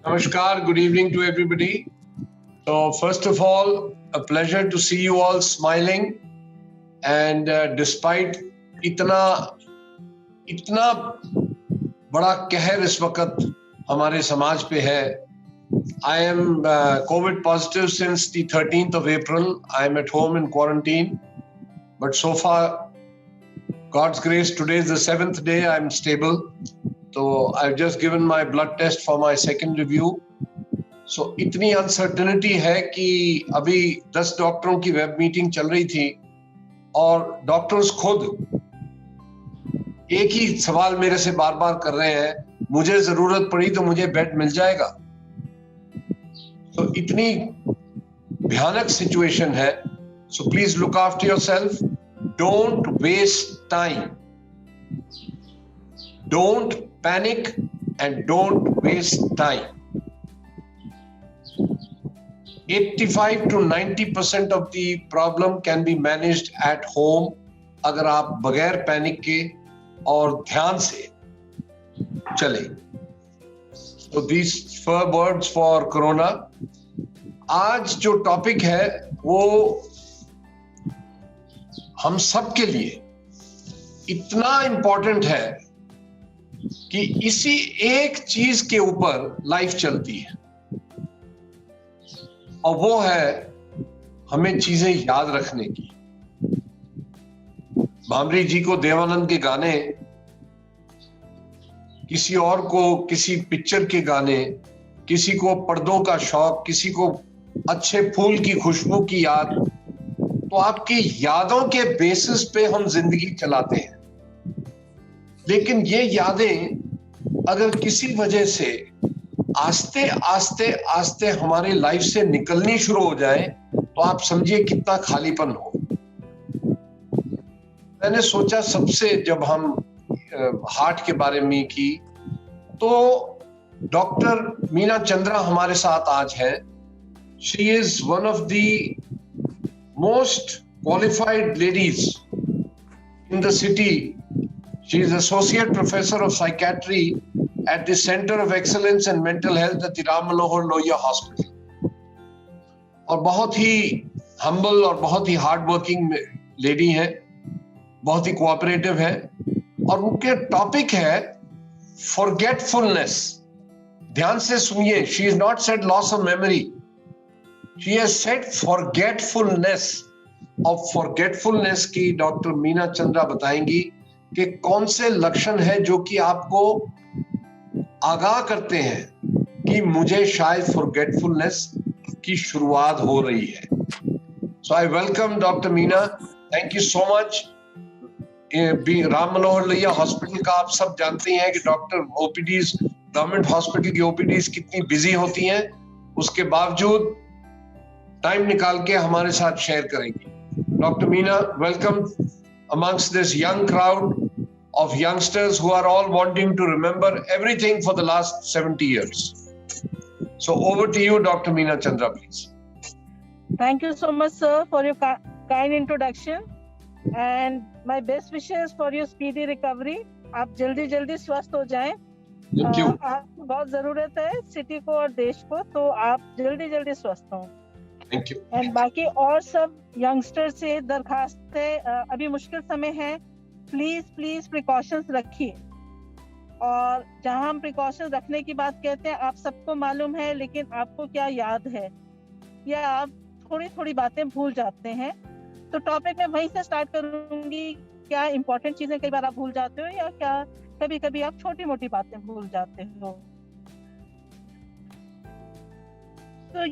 Namaskar, good evening to everybody. So, first of all, a pleasure to see you all smiling. And despite इतना इतना बड़ा कहर इस वक्त हमारे समाज पे है, I am COVID positive since the 13th of April. I am at home in quarantine, but so far, God's grace, today is the 7th day. I am stable. So I've just given my blood test for my second review. So इतनी uncertainty है कि अभी 10 डॉक्टरों की web meeting चल रही थी और डॉक्टर्स खुद एक ही सवाल मेरे से बार बार कर रहे हैं, मुझे जरूरत पड़ी तो मुझे बेड मिल जाएगा। तो इतनी भयानक सिचुएशन है। So please look after yourself, don't waste time, don't panic and don't waste time. 85 to 90% of the problem can be managed at home अगर आप बगैर पैनिक के और ध्यान से चले। So these 4 words for corona. आज जो टॉपिक है वो हम सब के लिए इतना इंपॉर्टेंट है कि इसी एक चीज के ऊपर लाइफ चलती है और वो है हमें चीजें याद रखने की। भामरी जी को देवानंद के गाने, किसी और को किसी पिक्चर के गाने, किसी को पर्दों का शौक, किसी को अच्छे फूल की खुशबू की याद। तो आपकी यादों के बेसिस पे हम जिंदगी चलाते हैं, लेकिन ये यादें अगर किसी वजह से आस्ते आस्ते आस्ते हमारी लाइफ से निकलनी शुरू हो जाए तो आप समझिए कितना खालीपन हो। मैंने सोचा सबसे, जब हम हार्ट के बारे में की, तो डॉक्टर मीना चंद्रा हमारे साथ आज है। She is one of the most qualified ladies in the city. She is Associate Professor of Psychiatry at the Center of Excellence and Mental Health at the Ram Manohar Lohia Hospital. और बहुत ही humble और बहुत ही hard working lady है, बहुत ही cooperative है। और उनके topic है फॉरगेटफुलनेस। ध्यान से सुनिए, she is not said loss of memory, she has said forgetfulness. और फॉरगेटफुलनेस की डॉक्टर मीना चंद्रा बताएंगी कि कौन से लक्षण है जो कि आपको आगाह करते हैं कि मुझे शायद फॉरगेटफुलनेस की शुरुआत हो रही है। So I welcome doctor Meena, thank you so much. Ram Manohar Lohia hospital का आप सब जानते हैं कि डॉक्टर ओपीडीज, गवर्नमेंट हॉस्पिटल की ओपीडीज कितनी बिजी होती हैं, उसके बावजूद टाइम निकाल के हमारे साथ शेयर करेंगी। Doctor Meena, welcome amongst this young crowd of youngsters who are all wanting to remember everything for the last 70 years. So over to you, Dr. Meena Chandra, please. Thank you so much, sir, for your kind introduction and my best wishes for your speedy recovery. आप जल्दी स्वस्थ हो जाएं। Thank you. आपको बहुत जरूरत है city को और देश को, तो आप जल्दी स्वस्थ हों। Thank you. एंड बाकी और सब यंगस्टर से दरखास्त है, अभी मुश्किल समय है, प्लीज प्रिकॉशंस रखिए। और जहां हम प्रिकॉशंस रखने की बात कहते हैं, आप सबको मालूम है, लेकिन आपको क्या याद है या आप थोड़ी बातें भूल जाते हैं। तो टॉपिक मैं वहीं से स्टार्ट करूंगी। क्या इंपॉर्टेंट चीजें कई बार आप भूल जाते हो, या क्या कभी आप छोटी मोटी बातें भूल जाते हो। तो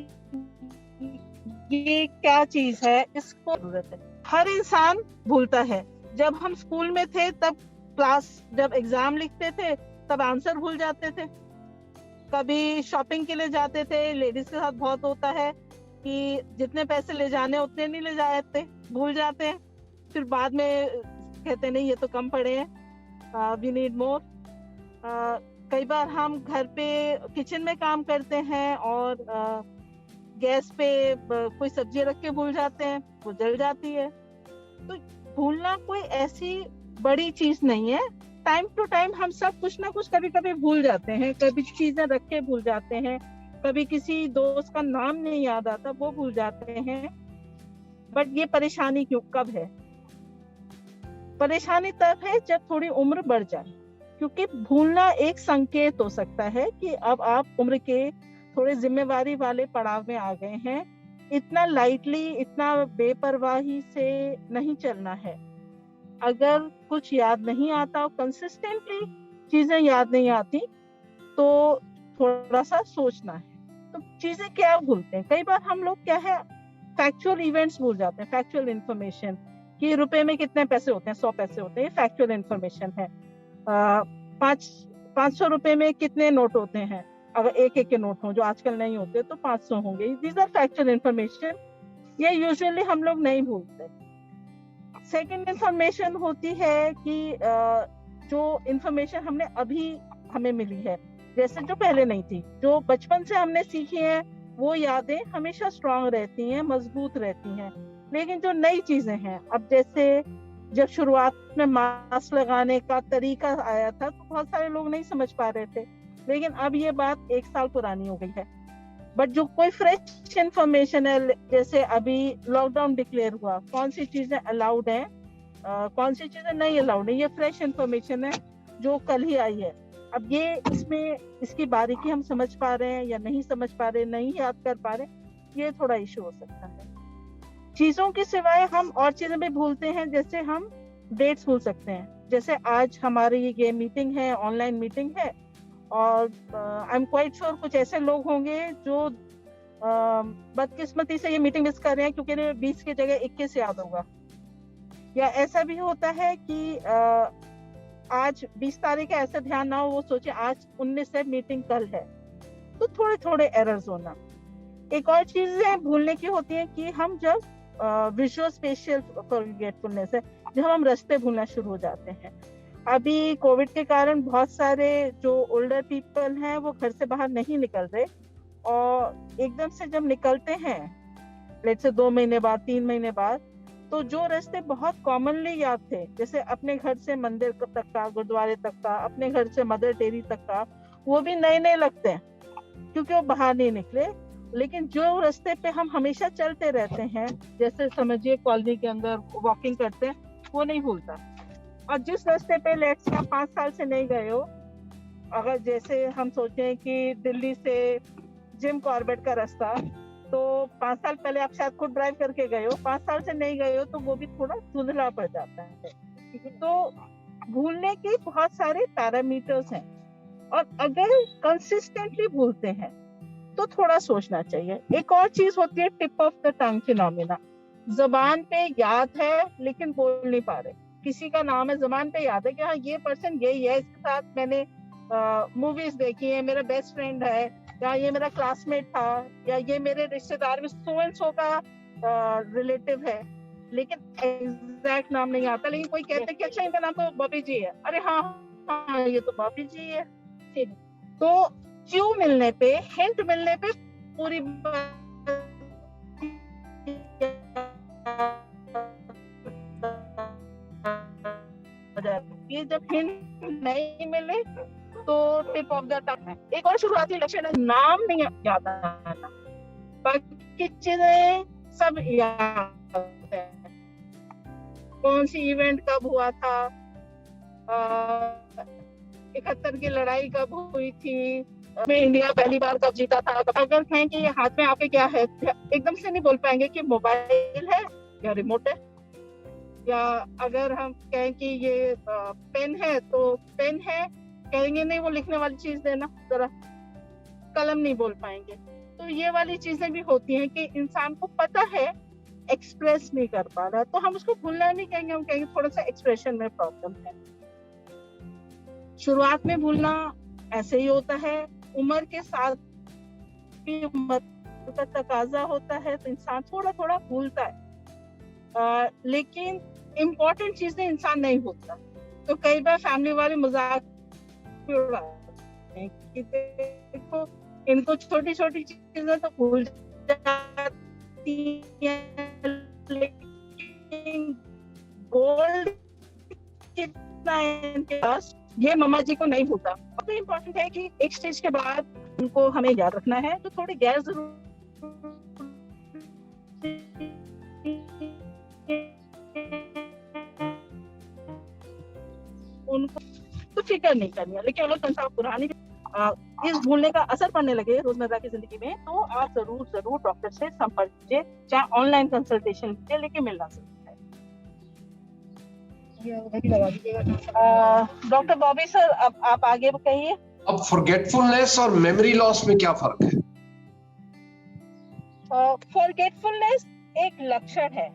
ये क्या चीज है, इसको जरूरत है। हर इंसान भूलता है। जब हम स्कूल में थे तब क्लास, जब एग्जाम लिखते थे तब आंसर भूल जाते थे। कभी शॉपिंग के लिए जाते थे, लेडीज के साथ बहुत होता है कि जितने पैसे ले जाने उतने नहीं ले जाते, भूल जाते हैं। फिर बाद में कहते नहीं, ये तो कम पड़े हैं, वी नीड मोर। कई बार हम घर पे किचन में काम करते हैं और गैस पे कोई सब्जी रख के भूल जाते हैं, वो जल जाती है। तो भूलना कोई ऐसी बड़ी चीज नहीं है, टाइम टू टाइम हम सब कुछ ना कुछ कभी कभी भूल जाते हैं, कभी चीजें रख के भूल जाते हैं, कभी किसी दोस्त का नाम नहीं याद आता वो भूल जाते हैं। बट ये परेशानी क्यों कब है? परेशानी तब है जब थोड़ी उम्र बढ़ जाए, क्योंकि भूलना एक संकेत हो सकता है कि अब आप उम्र के थोड़े जिम्मेवारी वाले पड़ाव में आ गए हैं। इतना लाइटली, इतना बेपरवाही से नहीं चलना है। अगर कुछ याद नहीं आता, कंसिस्टेंटली चीजें याद नहीं आती, तो थोड़ा सा सोचना है। तो चीजें क्या भूलते हैं कई बार हम लोग, क्या है, फैक्चुअल इवेंट्स भूल जाते हैं, फैक्चुअल इंफॉर्मेशन कि रुपए में कितने पैसे होते हैं, 100 पैसे होते हैं, ये फैक्चुअल इंफॉर्मेशन है। 500 रुपए में कितने नोट होते हैं, अगर एक एक के नोट हों, जो आजकल नहीं होते तो 500 होंगे। दीज आर फैक्चुअल इंफॉर्मेशन, ये यूजुअली हम लोग नहीं भूलते। सेकंड इंफॉर्मेशन होती है कि जो इंफॉर्मेशन हमने अभी हमें मिली है, जैसे जो पहले नहीं थी, जो बचपन से हमने सीखी है, वो यादें हमेशा स्ट्रांग रहती हैं, मजबूत रहती हैं। लेकिन जो नई चीजें हैं, अब जैसे जब शुरुआत में मास्क लगाने का तरीका आया था तो बहुत सारे लोग नहीं समझ पा रहे थे, लेकिन अब ये बात 1 साल पुरानी हो गई है। बट जो कोई फ्रेश इंफॉर्मेशन है, जैसे अभी लॉकडाउन डिक्लेयर हुआ, कौन सी चीजें अलाउड है, कौन सी चीजें नहीं अलाउड है, ये फ्रेश इंफॉर्मेशन है जो कल ही आई है। अब ये इसमें इसकी बारीकी हम समझ पा रहे हैं या नहीं समझ पा रहे, नहीं याद कर पा रहे, ये थोड़ा इशू हो सकता है। चीजों के सिवाय हम और चीजें भी भूलते हैं, जैसे हम डेट्स भूल सकते हैं। जैसे आज हमारी ये मीटिंग है, ऑनलाइन मीटिंग है, और आई एम क्वाइट श्योर कुछ ऐसे लोग होंगे जो बदकिस्मती से ये मीटिंग मिस कर रहे हैं क्योंकि 20 की जगह 21 याद होगा। या ऐसा भी होता है कि आज 20 तारीख है, ऐसे ध्यान ना हो, वो सोचे आज 19 है, मीटिंग कल है। तो थोड़े थोड़े एरर्स होना। एक और चीज भूलने की होती है कि हम जब विजुअल स्पेशियल फॉरगेटफुलनेस है, जब हम रास्ते भूलना शुरू हो जाते हैं। अभी कोविड के कारण बहुत सारे जो ओल्डर पीपल हैं वो घर से बाहर नहीं निकल रहे, और एकदम से जब निकलते हैं, लेट्स से 2 महीने बाद, 3 महीने बाद, तो जो रास्ते बहुत कॉमनली याद थे, जैसे अपने घर से मंदिर तक का, गुरुद्वारे तक का, अपने घर से मदर डेयरी तक का, वो भी नए नए लगते हैं क्योंकि वो बाहर नहीं निकले। लेकिन जो रास्ते पे हम हमेशा चलते रहते हैं, जैसे समझिए कॉलोनी के अंदर वॉकिंग करते हैं, वो नहीं भूलता। और जिस रास्ते पे लेट्स से 5 साल से नहीं गए हो, अगर जैसे हम सोचें कि दिल्ली से जिम कॉर्बेट का रास्ता, तो 5 साल पहले आप शायद खुद ड्राइव करके गए हो, 5 साल से नहीं गए हो, तो वो भी थोड़ा धुंधला पड़ जाता है। तो भूलने के बहुत सारे पैरामीटर्स हैं, और अगर कंसिस्टेंटली भूलते हैं तो थोड़ा सोचना चाहिए। एक और चीज होती है tip of the tongue phenomena. जबान पे याद है लेकिन बोल नहीं पा रहे। किसी का नाम है, जबान पे याद है कि हाँ ये पर्सन यही है, इसके साथ मैंने मूवीज देखी है, मेरा बेस्ट फ्रेंड है, या ये मेरा क्लासमेट था, या ये मेरे रिश्तेदार में सो एंड सो का रिलेटिव है, लेकिन एग्जैक्ट नाम नहीं आता। लेकिन कोई कहते कि अच्छा इनका नाम तो बॉबी जी है, अरे हाँ हाँ ये तो बॉबी जी है। तो क्यों मिलने पे, हिंट मिलने पे पूरी ये जब हिंट नहीं मिले तो टिप ऑफ द टंग है। एक और शुरुआती लक्षण है नाम नहीं याद आना, बाकी चीजें सब याद है। कौन सी इवेंट कब हुआ था, 71 की लड़ाई कब हुई थी, में इंडिया पहली बार कब जीता था। अगर कहें कि हाथ में आपके क्या है, एकदम से नहीं बोल पाएंगे कि मोबाइल है या रिमोट है। या अगर हम कहें कि ये पेन है तो पेन है, कहेंगे नहीं वो लिखने वाली चीज देना जरा, कलम नहीं बोल पाएंगे। तो ये वाली चीजें भी होती हैं कि इंसान को पता है, एक्सप्रेस नहीं कर पा रहा, तो हम उसको भूलना नहीं कहेंगे, हम कहेंगे थोड़ा सा एक्सप्रेशन में प्रॉब्लम है। शुरुआत में भूलना ऐसे ही होता है, उम्र के साथ भी उम्र का तकाजा होता है, तो इंसान थोड़ा थोड़ा भूलता है। लेकिन इम्पोर्टेंट चीजें इंसान नहीं भूलता। तो कई बार फैमिली वाले मजाक भी उड़ाते हैं कि देखो इनको छोटी छोटी चीजें तो भूल जाती हैं, लेकिन गोल्ड कितना है इनके पास ये मम्मा जी को नहीं होता। सबसे इम्पोर्टेंट है कि एक स्टेज के बाद उनको हमें याद रखना है, तो थोड़ी गैर जरूर उनको तो फिक्र नहीं करनी है। लेकिन अगर पुरानी इस भूलने का असर पड़ने लगे रोजमर्रा की जिंदगी में, तो आप जरूर डॉक्टर से संपर्क कीजिए, चाहे ऑनलाइन कंसल्टेशन लीजिए, लेकिन मिलना जरूर है। डॉक्टर बॉबी सर, अब आप आगे कहिए। अब फॉरगेटफुलनेस और मेमोरी लॉस में क्या फर्क है? फॉरगेटफुलनेस एक लक्षण है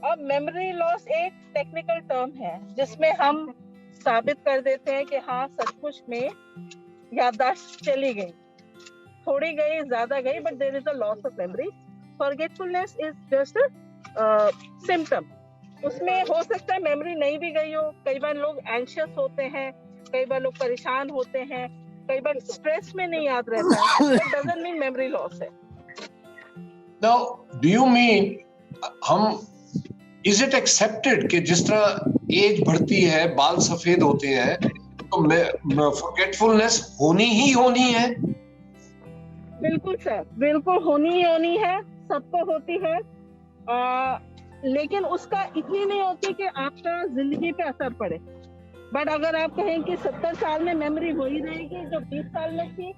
और मेमोरी लॉस एक टेक्निकल टर्म है, जिसमें हम साबित कर देते हैं कि हाँ सचमुच में याददाश्त चली गई, थोड़ी गई, ज्यादा गई, but there is a loss of memory. Forgetfulness is just symptom. उसमें हो सकता है मेमोरी नहीं भी गई हो, कई बार लोग एंशियस होते हैं, कई बार लोग परेशान होते हैं, कई बार स्ट्रेस में नहीं याद रहता है, but doesn't mean memory loss है। Now, do you mean is it accepted कि जिस तरह एज बढ़ती है, बाल सफेद होते हैं, तो फॉरगेटफुलनेस होनी ही होनी है? बिल्कुल सर, बिल्कुल होनी है, सबको होती है, लेकिन उसका इतनी नहीं होती कि आपका जिंदगी पे असर पड़े। बट अगर आप कहें कि 70 साल में मेमोरी वही रहेगी जो 20 साल में थी,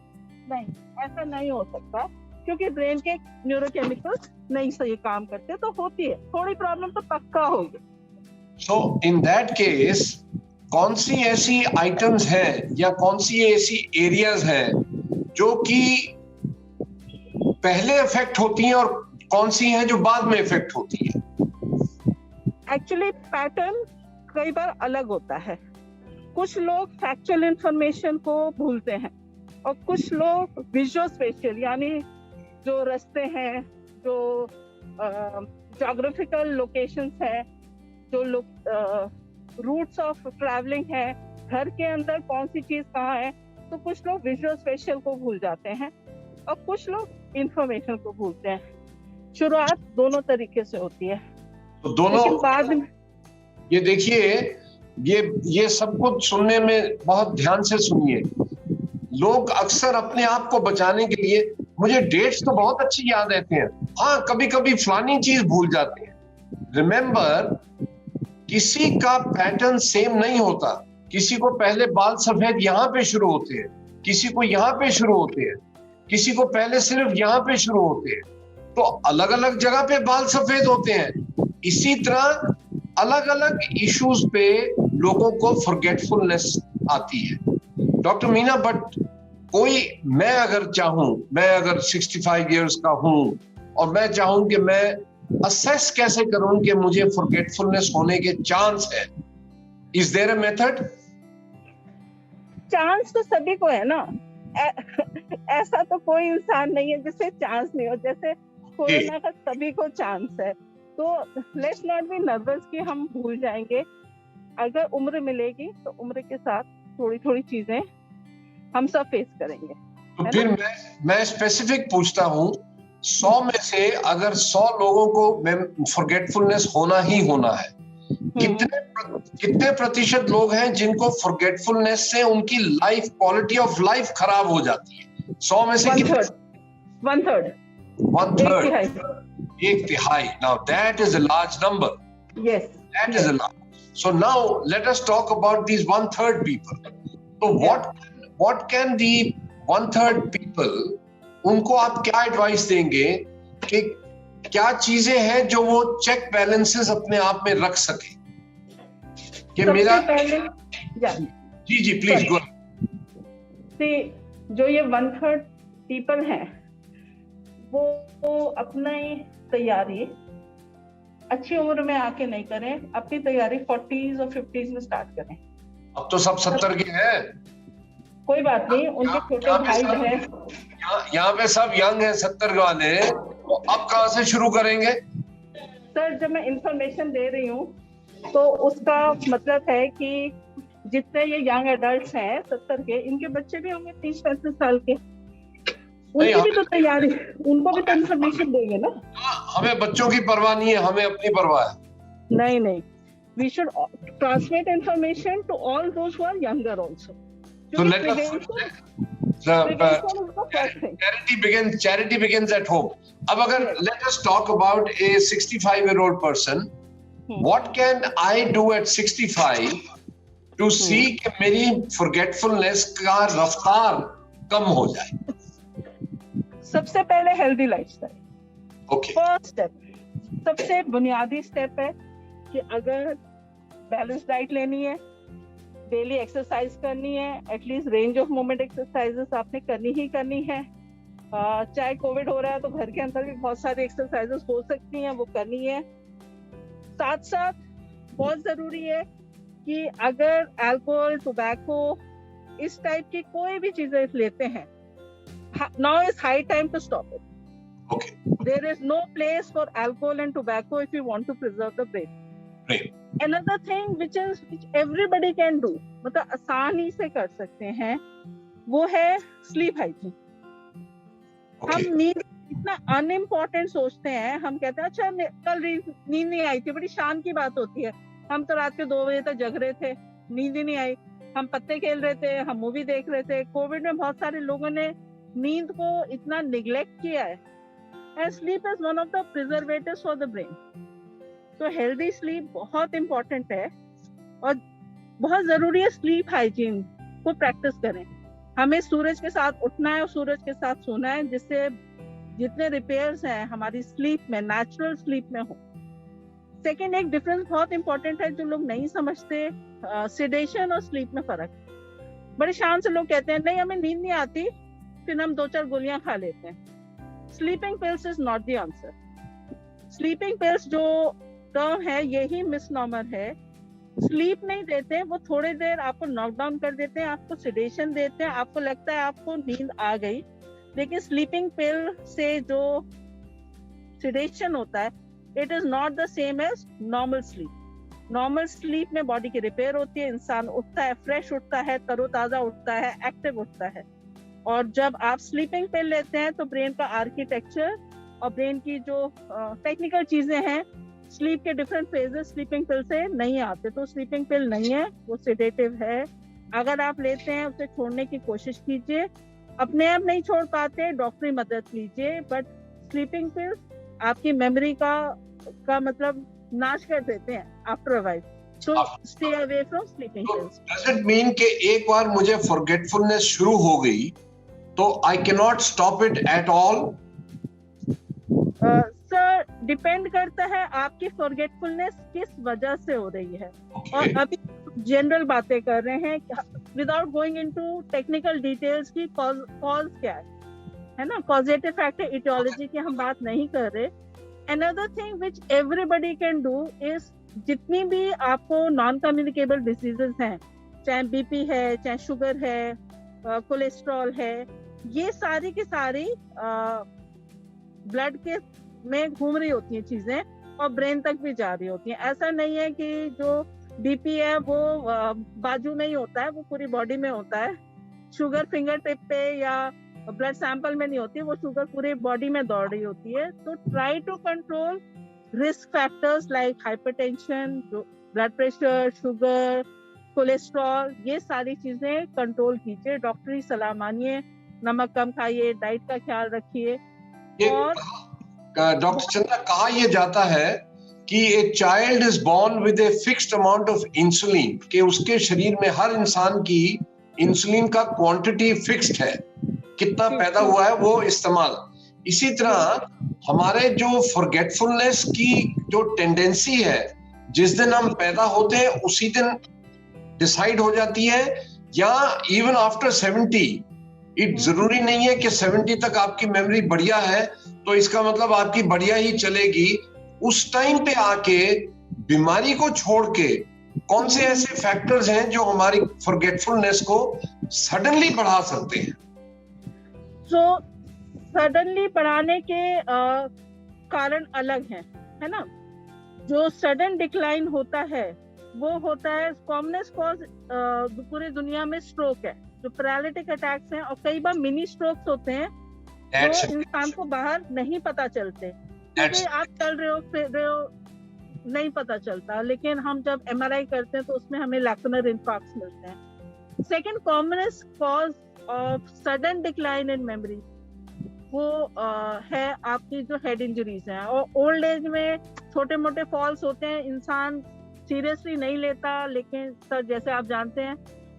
नहीं, ऐसा नहीं हो सकता, क्योंकि ब्रेन के न्यूरोकेमिकल्स नहीं सही काम करते, तो होती है थोड़ी प्रॉब्लम, तो पक्का होगी। सो इन दैट केस कौन सी ऐसी आइटम्स हैं या कौन सी ऐसी एरियाज हैं जो कि पहले इफेक्ट होती हैं और कौन सी हैं जो बाद में इफेक्ट होती हैं? एक्चुअली पैटर्न कई बार अलग होता है। कुछ लोग फैक्चुअल इंफॉर्मेशन को भूलते हैं और कुछ लोग विजुअल स्पेशियल, यानी जो रास्ते हैं, जो ज्योग्राफिकल लोकेशंस है, जो रूट्स ऑफ ट्रैवलिंग है, घर के अंदर कौन सी चीज कहाँ है, तो कुछ लोग विजुअल स्पेशियल को भूल जाते हैं और कुछ लोग इंफॉर्मेशन को भूलते हैं। शुरुआत दोनों तरीके से होती है, तो दोनों बाद में ये देखिए, ये सब कुछ सुनने में बहुत ध्यान से सुनिए। लोग अक्सर अपने आप को बचाने के लिए, मुझे डेट्स तो बहुत अच्छी याद रहते हैं, हाँ कभी कभी फलानी चीज भूल जाते हैं। रिमेंबर, किसी का पैटर्न सेम नहीं होता। किसी को पहले बाल सफेद यहाँ पे शुरू होते हैं, किसी को यहाँ पे शुरू होते हैं, किसी को पहले सिर्फ यहाँ पे शुरू होते हैं, तो अलग अलग जगह पे बाल सफेद होते हैं। इसी तरह अलग अलग इश्यूज पे लोगों को फॉरगेटफुलनेस आती है। डॉक्टर मीना भट्ट, मैं अगर 65 इयर्स का हूं और मैं चाहूं कि मैं असेस कैसे करूं कि मुझे फॉरगेटफुलनेस होने के चांस है, is there a method? Chance तो सभी को है ना, ऐसा तो कोई इंसान नहीं है जिसे चांस नहीं हो। जैसे कोरोना का सभी को चांस है, तो लेट्स नॉट बी नर्वस कि हम भूल जाएंगे। अगर उम्र मिलेगी तो उम्र के साथ थोड़ी थोड़ी चीजें हम सब फेस करेंगे। तो फिर मैं स्पेसिफिक पूछता हूँ, 100 में से अगर 100 लोगों को फॉरगेटफुलनेस होना ही होना है, कितने प्रतिशत लोग हैं जिनको फॉरगेटफुलनेस से उनकी लाइफ, क्वालिटी ऑफ लाइफ खराब हो जाती है? 100 में से वन थर्ड, एक तिहाई। Now that is a large number. Yes. That is a large. So now let us talk about these 1/3 people. So what can the 1/3 people, उनको आप क्या एडवाइस देंगे कि क्या चीजें हैं जो वो चेक बैलेंसेस अपने आप में रख सके? कि मेरा जी प्लीज गो। जो ये 1/3 पीपल हैं, वो अपनी तैयारी अच्छी उम्र में आके नहीं करें, अपनी तैयारी 40s और 50s में स्टार्ट करें। अब तो सब 70 के हैं। कोई बात नहीं, उनके छोटे भाई हैं, यहाँ पे सब यंग है 70 वाले, तो अब कहाँ से शुरू करेंगे? सर, जब मैं इंफॉर्मेशन दे रही हूँ तो उसका मतलब है कि जितने ये यंग एडल्ट्स हैं 70 के, इनके बच्चे भी होंगे 30-35 साल के, उनकी भी तो तैयारी, उनको भी तो इंफॉर्मेशन देंगे ना। हमें बच्चों की परवाह नहीं है, हमें अपनी परवाह है। नहीं, We should transmit information to all those who are younger also. So let us charity begins at home. अब अगर let us talk about a 65-year-old person, what can I do at 65 to see कि मेरी forgetfulness का रफ्तार कम हो जाए? सबसे पहले healthy lifestyle. Okay. First step, सबसे बुनियादी स्टेप है कि अगर बैलेंस डाइट लेनी है, डेली एक्सरसाइज करनी है, at least range of movement exercises आपने करनी ही करनी है. चाहे कोविड हो रहा है तो घर के अंदर भी बहुत सारी एक्सरसाइजेस हो सकती हैं, वो करनी है. साथ साथ बहुत जरूरी है कि अगर अल्कोहल, टोबैको, इस टाइप की कोई भी चीजें लेते हैं, now is high time to stop it. Okay. There is no place for alcohol and tobacco if you want to preserve the brain. Right. Another thing which everybody can do, मतलब आसानी से कर सकते हैं, वो है sleep hygiene. Okay. हम नींद इतना अनइम्पोर्टेंट सोचते हैं, हम कहते हैं अच्छा कल नींद नहीं आई थी, बड़ी शान की बात होती है. हम तो रात के 2 बजे तक जग रहे थे, नींद ही नहीं आई. हम पत्ते खेल रहे थे, हम मूवी देख रहे थे. कोविड में बहुत सारे लोगों ने नींद को इतना निग्लेक्ट किया है. And sleep is one of the preservatives for the brain. तो healthy sleep बहुत important है और बहुत जरूरी है. स्लीप हाइजीन को प्रैक्टिस करें. हमें सूरज के साथ उठना है और सूरज के साथ सोना है, जिससे जितने रिपेयर्स हैं हमारी स्लीप में, नेचुरल स्लीप में हो. सेकेंड, एक डिफरेंस बहुत इंपॉर्टेंट है जो लोग नहीं समझते, सेडेशन और स्लीप में फर्क. बड़े शान से लोग कहते हैं नहीं हमें नींद नहीं आती, फिर हम 2-4 गोलियां खा लेते हैं. Sleeping pills is not the answer. Sleeping pills जो टर्म है यही मिसनॉमर है. स्लीप नहीं देते, वो थोड़ी देर आपको नॉकडाउन कर देते हैं, आपको सिडेशन देते हैं, आपको लगता है आपको नींद आ गई. लेकिन स्लीपिंग पिल से जो सिडेशन होता है, it is not the same as normal sleep. Normal sleep में बॉडी की रिपेयर होती है, इंसान उठता है, फ्रेश उठता है, तरोताजा उठता है, एक्टिव उठता है. और जब आप स्लीपिंग पिल लेते हैं तो ब्रेन का आर्किटेक्चर और ब्रेन की जो टेक्निकल चीजें हैं, स्लीप के डिफरेंट फेजेस स्लीपिंग पिल से नहीं आते. तो स्लीपिंग पिल नहीं है, वो सेडेटिव है. अगर आप लेते हैं उसे छोड़ने की कोशिश कीजिए. अपने आप नहीं छोड़ पाते, डॉक्टरी मदद लीजिए. बट स्लीपिंग पिल्स आपकी मेमोरी का मतलब नाश कर देते हैं after a while. So stay away from sleeping pills. Does it mean कि एक बार मुझे forgetfulness शुरू हो गई तो I cannot stop it at all? Sir depend करता है आपकी फॉरगेटफुलनेस किस वजह से हो रही है. और अभी जनरल बातें कर रहे हैं without going into technical details की कॉज क्या है ना. कॉजेटिव फैक्टर, इटियोलॉजी की हम बात नहीं कर रहे. Another thing which everybody can do is, जितनी भी आपको नॉन कम्युनिकेबल डिसीजेस हैं, चाहे बीपी है, चाहे शुगर है, कोलेस्ट्रॉल है, ये सारी की सारी ब्लड के में घूम रही होती हैं चीजें और ब्रेन तक भी जा रही होती हैं. ऐसा नहीं है कि जो बीपी है वो बाजू में ही होता है, वो पूरी बॉडी में होता है. शुगर फिंगर टिप पे या ब्लड सैंपल में नहीं होती, वो शुगर पूरी बॉडी में दौड़ रही होती है. तो try to control risk factors like hypertension, blood pressure, sugar, cholesterol, ये सारी चीजें कंट्रोल कीजिए. डॉक्टरी सलाह मानिए, नमक कम खाइए, डाइट का ख्याल रखिए. और डॉक्टर चंद्रा, कहा यह जाता है कि a child is born with a fixed amount of insulin, कि उसके शरीर में हर इंसान की इंसुलिन का क्वांटिटी फिक्स्ड है, कितना पैदा हुआ है वो इस्तेमाल. इसी तरह हमारे जो फॉरगेटफुलनेस की जो टेंडेंसी है, जिस दिन हम पैदा होते हैं उसी दिन डिसाइड हो जाती है, या इवन आफ्टर 70. जरूरी नहीं है कि 70 तक आपकी मेमोरी बढ़िया है तो इसका मतलब आपकी बढ़िया ही चलेगी. उस टाइम पे आके बीमारी को छोड़ के कौन से ऐसे फैक्टर्स हैं जो हमारी फॉरगेटफुलनेस को सडनली बढ़ा सकते हैं? सडनली बढ़ाने के कारण अलग हैं, है ना. जो सडन डिक्लाइन होता है वो होता है, कॉमनेस्ट कॉज पूरी दुनिया में स्ट्रोक है, जो पैरालिटिक अटैक्स हैं, और कई बार मिनी स्ट्रोक्स होते हैं जो इंसान को बाहर नहीं पता चलते. क्योंकि आप चल रहे हो, फिर रहे हो, नहीं पता चलता, लेकिन हम जब MRI करते हैं तो उसमें हमें लैक्यूनर इन्फार्क्ट्स मिलते हैं। Second commonest cause of sudden decline in memory वो है आपकी जो हेड इंजरीज हैं। और ओल्ड एज में छोटे मोटे फॉल्स होते हैं, इंसान सीरियसली नहीं लेता, लेकिन सर जैसे आप जानते हैं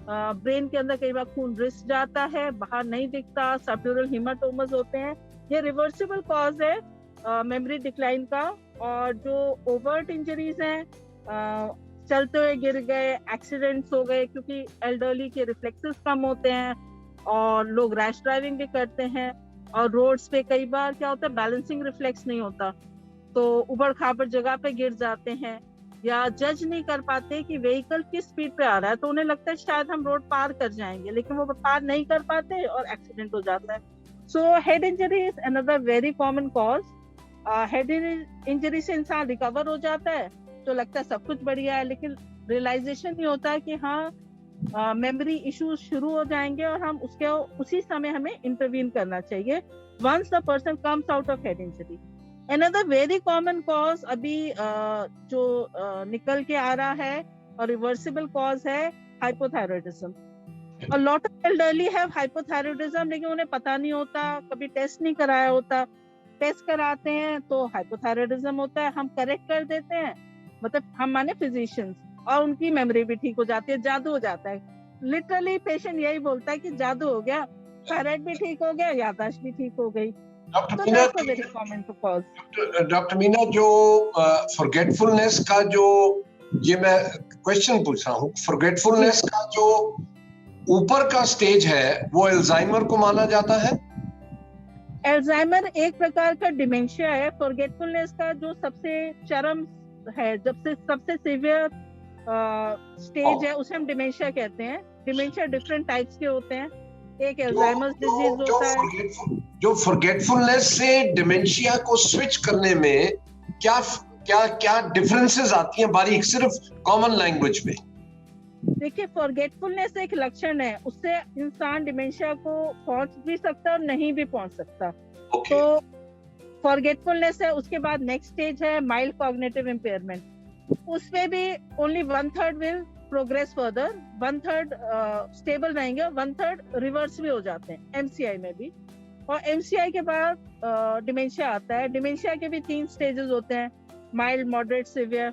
ब्रेन के अंदर कई बार खून रिस जाता है, बाहर नहीं दिखता, सबड्यूरल हेमाटोमस होते हैं। ये रिवर्सिबल कॉज है मेमोरी डिक्लाइन का। और जो ओवर्ट इंजरीज हैं, चलते हुए गिर गए, एक्सीडेंट्स हो गए, क्योंकि एल्डरली के रिफ्लेक्सेस कम होते हैं और लोग रैश ड्राइविंग भी करते हैं, और रोड्स पे कई बार क्या होता है बैलेंसिंग रिफ्लेक्स नहीं होता, तो उबड़ खाबड़ जगह पे गिर जाते हैं, या जज नहीं कर पाते कि व्हीकल किस स्पीड पे आ रहा है, तो उन्हें लगता है शायद हम रोड पार कर जाएंगे, लेकिन वो पार नहीं कर पाते और एक्सीडेंट हो जाता है। So head injury is another very common cause. Head injury से इंसान रिकवर हो जाता है तो लगता है सब कुछ बढ़िया है, लेकिन रियलाइजेशन नहीं होता है कि हाँ मेमोरी इश्यूज शुरू हो जाएंगे और हम उसी समय हमें इंटरवीन करना चाहिए once the person comes out of head injury. Another very common cause अभी जो निकल के आ रहा है और रिवर्सिबल कॉज है hypothyroidism. A lot of elderly have hypothyroidism, लेकिन उन्हें पता नहीं होता, कभी टेस्ट नहीं कराया होता। टेस्ट कराते हैं तो हाइपोथायरॉयडिज्म होता है, हम करेक्ट कर देते हैं, मतलब हम माने फिजिशियंस, और उनकी मेमोरी भी ठीक हो जाती है, जादू हो जाता है। लिटरली पेशेंट यही बोलता है कि जादू हो गया, थायराइड भी ठीक हो गया, याददाश्त भी ठीक हो गई। डॉक्टर मीना, जो फॉरगेटफुलनेस का जो ये मैं क्वेश्चन पूछ रहा हूँ, फॉरगेटफुलनेस का जो ऊपर का स्टेज है वो अल्जाइमर को माना जाता है? अल्जाइमर एक प्रकार का डिमेंशिया है। फॉरगेटफुलनेस का जो सबसे चरम है, जब से सबसे सीवियर स्टेज है, उसे हम डिमेंशिया कहते हैं। डिमेंशिया डिफरेंट टाइप्स के होते हैं, एक अल्जाइमर्स डिजीज होता है। जो फॉरगेटफुलनेस से डिमेंशिया को स्विच करने में क्या क्या क्या डिफरेंसेस आती हैं बारीक, सिर्फ कॉमन लैंग्वेज में? देखिए, फॉरगेटफुलनेस एक लक्षण है, उससे इंसान डिमेंशिया को पहुंच भी सकता है और नहीं भी पहुंच सकता। तो फॉरगेटफुलनेस है, उसके बाद नेक्स्ट स्टेज है माइल्ड कॉग्निटिव इम्पेयरमेंट। उसमें भी only 1/3 will progress further, 1/3 stable रहेंगे, 1/3 रिवर्स भी हो जाते हैं MCI में भी। और MCI के बाद डिमेंशिया आता है। डिमेंशिया के भी 3 स्टेजेस होते हैं, माइल्ड, मॉडरेट, सीवियर।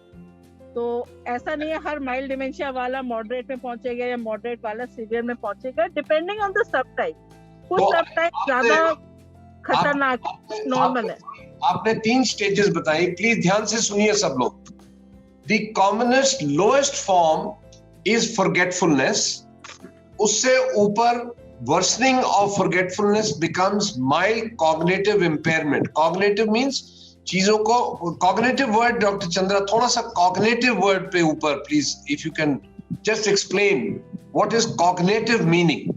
तो ऐसा नहीं है हर माइल्ड डिमेंशिया वाला मॉडरेट में पहुंचेगा या मॉडरेट वाला सीवियर में पहुंचेगा, depending on the sub type. कुछ सब टाइप ज्यादा खतरनाक, नॉर्मल है। आपने 3 स्टेजेस बताई, प्लीज ध्यान से सुनिए सब लोग। The commonest lowest form is forgetfulness. उससे ऊपर worsening of forgetfulness becomes mild cognitive impairment. Cognitive means चीजों को, कॉग्निटिव वर्ड डॉक्टर चंद्रा, थोड़ा सा कॉग्निटिव वर्ड पे ऊपर please, if you can just explain what is cognitive meaning.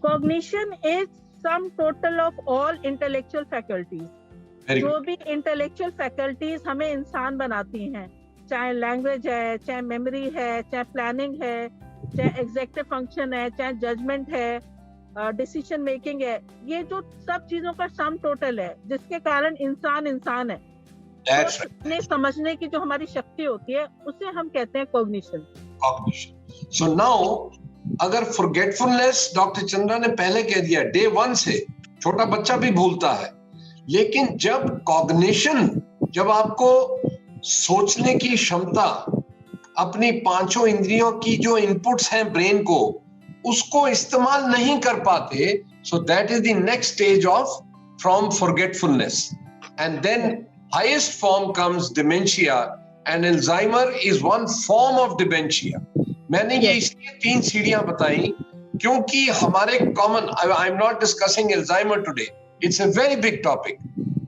Cognition is sum total of all intellectual faculties. जो भी intellectual faculties हमें इंसान बनाती हैं, चाहे लैंग्वेज है, चाहे मेमोरी है, चाहे प्लानिंग है, चाहे एग्जेक्टिव फंक्शन है, चाहे जजमेंट है, डिसीजन मेकिंग है, ये जो सब चीजों का सम टोटल है जिसके कारण इंसान इंसान है। तो समझने की जो हमारी शक्ति होती है उसे हम कहते हैं कॉग्निशन। सो नाउ अगर फॉरगेटफुलनेस, डॉक्टर चंद्रा ने पहले कह दिया डे 1 से छोटा बच्चा भी भूलता है, लेकिन जब कॉग्निशन, जब आपको सोचने की क्षमता, अपनी 5 इंद्रियों की जो इनपुट्स हैं ब्रेन को, उसको इस्तेमाल नहीं कर पाते, so that is the next stage of from forgetfulness, and then highest form comes dementia, and Alzheimer is one form of dementia. मैंने ये इसलिए 3 सीढ़ियां बताई क्योंकि हमारे common, I am not discussing Alzheimer today, it's a very big topic,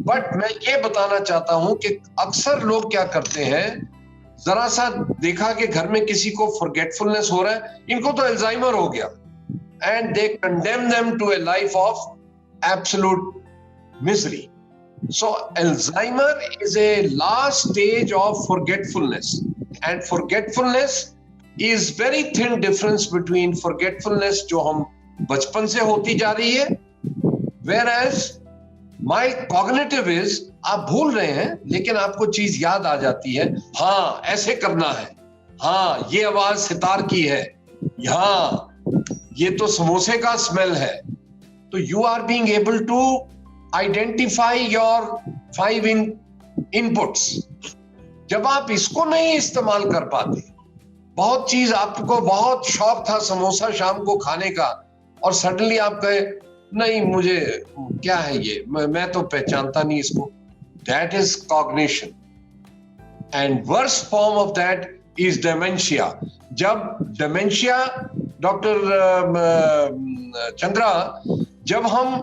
but मैं ये बताना चाहता हूं कि अक्सर लोग क्या करते हैं, जरा सा देखा कि घर में किसी को फॉरगेटफुलनेस हो रहा है, इनको तो अल्जाइमर हो गया, and they condemn them to a life of absolute misery. So Alzheimer is a last stage of forgetfulness, and forgetfulness is very thin difference between forgetfulness जो हम बचपन से होती जा रही है, whereas my cognitive is, आप भूल रहे हैं लेकिन आपको चीज याद आ जाती है, हाँ ऐसे करना है, हाँ ये आवाज सितार की है, हाँ ये तो समोसे का स्मेल है। तो you are being able to identify your 5 inputs. जब आप इसको नहीं इस्तेमाल कर पाते, बहुत चीज आपको बहुत शौक था समोसा शाम को खाने का और सडनली आप कहे नहीं मुझे क्या है ये, मैं तो पहचानता नहीं इसको, that is cognition. And worst form of that is dementia. जब डेमेंशिया डॉक्टर चंद्रा, जब हम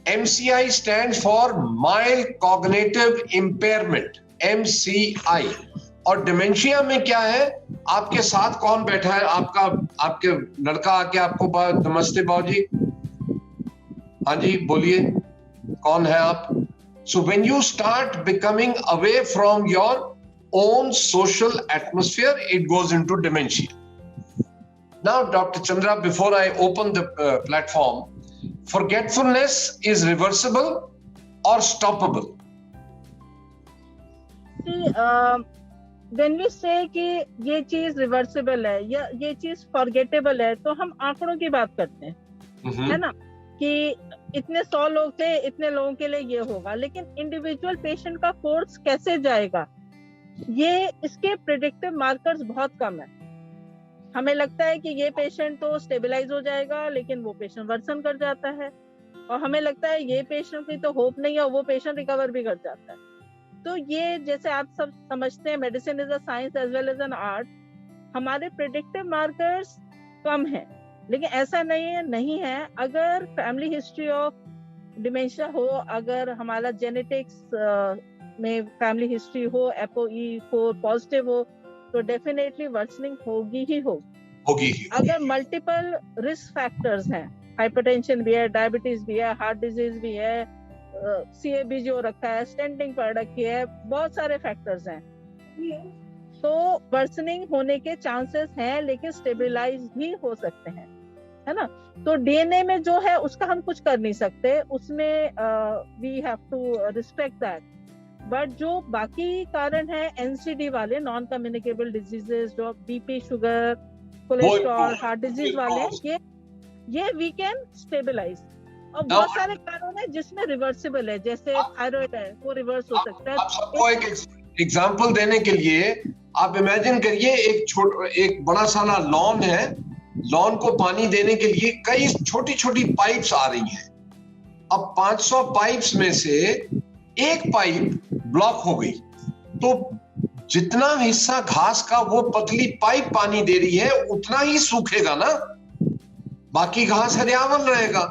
MCI stand for mild cognitive impairment, MCI, और डिमेंशिया में क्या है, आपके साथ कौन बैठा है, आपके लड़का आके आपको नमस्ते बाबूजी, हाँ जी बोलिए कौन है आप। So when you start becoming away from your own social atmosphere, it goes into dementia. Now, Dr. Chandra, before I open the platform, forgetfulness is reversible or stoppable? See, when we say कि ये चीज reversible है या ये चीज forgettable है, तो हम आंकड़ों की बात करते हैं, है ना, कि इतने 100 लोग थे, इतने लोगों के लिए ये होगा, लेकिन इंडिविजुअल पेशेंट का कोर्स कैसे जाएगा, ये इसके प्रेडिक्टिव मार्कर्स बहुत कम है। हमें लगता है कि ये पेशेंट तो स्टेबलाइज हो जाएगा, लेकिन वो पेशेंट वर्सन कर जाता है, और हमें लगता है ये पेशेंट की तो होप नहीं है, वो पेशेंट रिकवर भी कर जाता है। तो ये जैसे आप सब समझते हैं, medicine is a science as well as an art. हमारे प्रेडिक्टिव मार्कर्स कम है, लेकिन ऐसा नहीं है। अगर फैमिली हिस्ट्री ऑफ डिमेंशिया हो, अगर हमारा जेनेटिक्स में फैमिली हिस्ट्री हो, ApoE हो, पॉजिटिव हो, तो डेफिनेटली वर्सनिंग होगी ही होगी। अगर मल्टीपल रिस्क फैक्टर्स हैं, हाइपरटेंशन भी है, डायबिटीज भी है, हार्ट डिजीज भी है, CABG हो रखा है, स्टेंटिंग पड़ रखी है, बहुत सारे फैक्टर्स हैं, तो वर्सनिंग होने के चांसेस हैं, लेकिन स्टेबलाइज भी हो सकते हैं, है ना। तो DNA में जो है उसका हम कुछ कर नहीं सकते, उसमें we have to respect that. But जो बाकी कारण है NCD वाले, नॉन कम्युनिकेबल डिजीजेस, जो BP, sugar, cholesterol, heart disease वाले, ये वी कैन स्टेबलाइज। और बहुत सारे कारण है जिसमें रिवर्सिबल है, जैसे थायराइड है, वो रिवर्स हो सकता है। आपको एक एग्जांपल देने के लिए आप इमेजिन करिए, एक बड़ा सारा लॉन है, लॉन को पानी देने के लिए कई छोटी छोटी पाइप्स आ रही हैं। अब 500 पाइप्स में से एक पाइप ब्लॉक हो गई, तो जितना हिस्सा घास का वो पतली पाइप पानी दे रही है उतना ही सूखेगा ना, बाकी घास हरियावल रहेगा,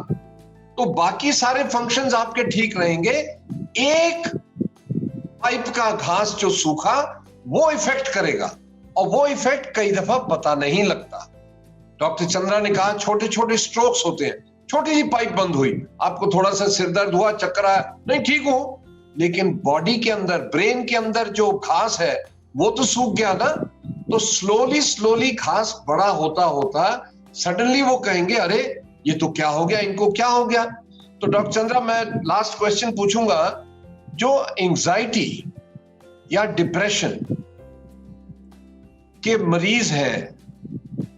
तो बाकी सारे फंक्शंस आपके ठीक रहेंगे। एक पाइप का घास जो सूखा वो इफेक्ट करेगा, और वो इफेक्ट कई दफा पता नहीं लगता। डॉक्टर चंद्रा ने कहा छोटे छोटे स्ट्रोक्स होते हैं, छोटी सी पाइप बंद हुई, आपको थोड़ा सा सिरदर्द हुआ, चक्कर आया, नहीं ठीक हो, लेकिन बॉडी के अंदर, ब्रेन के अंदर जो घास है वो तो सूख गया ना। तो स्लोली घास बड़ा होता होता सडनली वो कहेंगे अरे ये तो क्या हो गया, इनको क्या हो गया। तो डॉक्टर चंद्रा, मैं लास्ट क्वेश्चन पूछूंगा, जो एंजाइटी या डिप्रेशन के मरीज हैं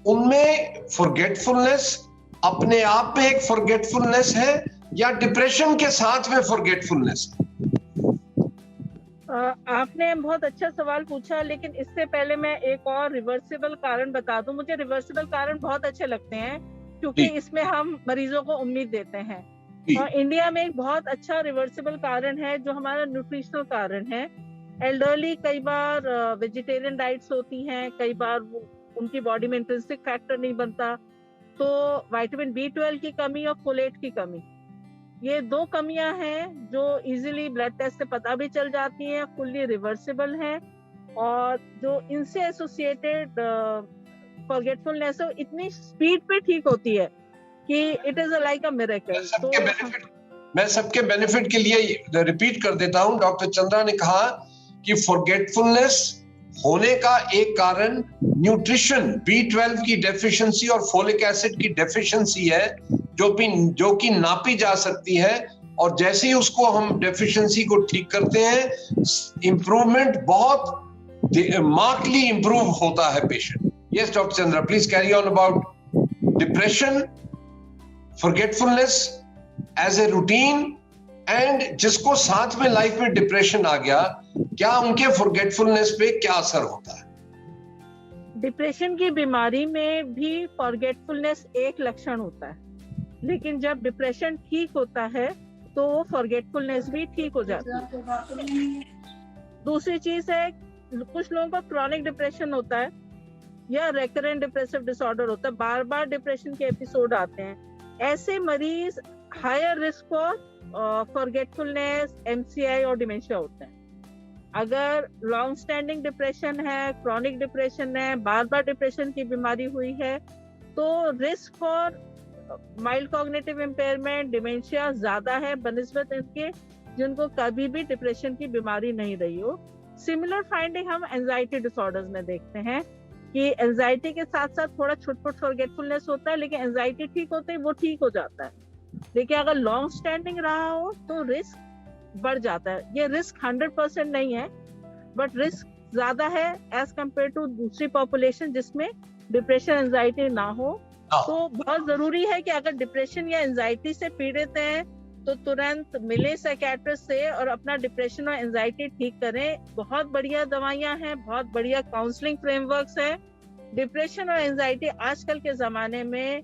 उनमें फॉरगेटफुलनेस अपने आप में एक फॉरगेटफुलनेस है या डिप्रेशन के साथ में फॉरगेटफुलनेस है? आपने बहुत अच्छा सवाल पूछा, लेकिन इससे पहले मैं एक और रिवर्सिबल कारण बता दूं। मुझे रिवर्सिबल कारण बहुत अच्छे लगते हैं क्योंकि इसमें हम मरीजों को उम्मीद देते हैं। और इंडिया में एक बहुत अच्छा रिवर्सिबल कारण है जो हमारा न्यूट्रिशनल कारण है। एल्डरली कई बार वेजिटेरियन डाइट्स होती हैं, कई बार उनकी बॉडी में इंट्रिंसिक फैक्टर नहीं बनता, तो विटामिन B12 की कमी और फोलेट की कमी, ये 2 कमियां हैं जो इजीली ब्लड टेस्ट से पता भी चल जाती हैं, फुल्ली रिवर्सिबल हैं, और जो इनसे एसोसिएटेड फॉरगेटफुलनेस इतनी स्पीड पे ठीक होती है कि it is like a miracle. मैं सबके बेनिफिट के लिए रिपीट कर देता हूं। डॉक्टर चंद्रा ने कहा कि फॉरगेटफुलनेस होने का एक कारण न्यूट्रिशन, B12 की डेफिशिएंसी और फोलिक एसिड की डेफिशिएंसी है, जो कि नापी जा सकती है और जैसे ही उसको हम डेफिशिएंसी को ठीक करते हैं, इंप्रूवमेंट बहुत मार्कली इंप्रूव होता है patient. Yes doctor Chandra, please carry on about depression, forgetfulness as a routine, and जिसको साथ में लाइफ में डिप्रेशन आ गया, क्या उनके फॉरगेटफुलनेस पे क्या असर होता है? डिप्रेशन की बीमारी में भी फॉरगेटफुलनेस एक लक्षण होता है, लेकिन जब डिप्रेशन ठीक होता है तो फॉरगेटफुलनेस भी ठीक हो जाती है. दूसरी चीज है, कुछ लोगों का क्रॉनिक डिप्रेशन होता है या रेकरेंट डिप्रेसिव डिसऑर्डर होता है, बार बार डिप्रेशन के एपिसोड आते हैं. ऐसे मरीज higher risk for forgetfulness, MCI और डिमेंशिया होते हैं. अगर लॉन्ग स्टैंडिंग डिप्रेशन है, क्रॉनिक डिप्रेशन है, बार बार डिप्रेशन की बीमारी हुई है, तो risk for mild cognitive impairment, dementia ज्यादा है बनिस्बत इनके जिनको कभी भी डिप्रेशन की बीमारी नहीं रही हो. सिमिलर फाइंडिंग हम एंजाइटी डिसऑर्डर्स में देखते हैं कि एंजाइटी के साथ साथ थोड़ा छुटपुट फॉरगेटफुलनेस होता है, लेकिन एंजाइटी ठीक होते ही वो ठीक हो जाता है. लेकिन अगर लॉन्ग स्टैंडिंग रहा हो तो रिस्क बढ़ जाता है. ये रिस्क 100% नहीं है, बट रिस्क ज्यादा है एज कम्पेयर टू दूसरी पॉपुलेशन जिसमें डिप्रेशन एंजाइटी ना हो. तो बहुत जरूरी है कि अगर डिप्रेशन या एंजाइटी से पीड़ित हैं तो तुरंत मिले साइकियाट्रिस्ट से और अपना डिप्रेशन और एंजाइटी ठीक करें. बहुत बढ़िया दवाइयां हैं, बहुत बढ़िया काउंसलिंग फ्रेमवर्क्स हैं. डिप्रेशन और एंजाइटी आजकल के जमाने में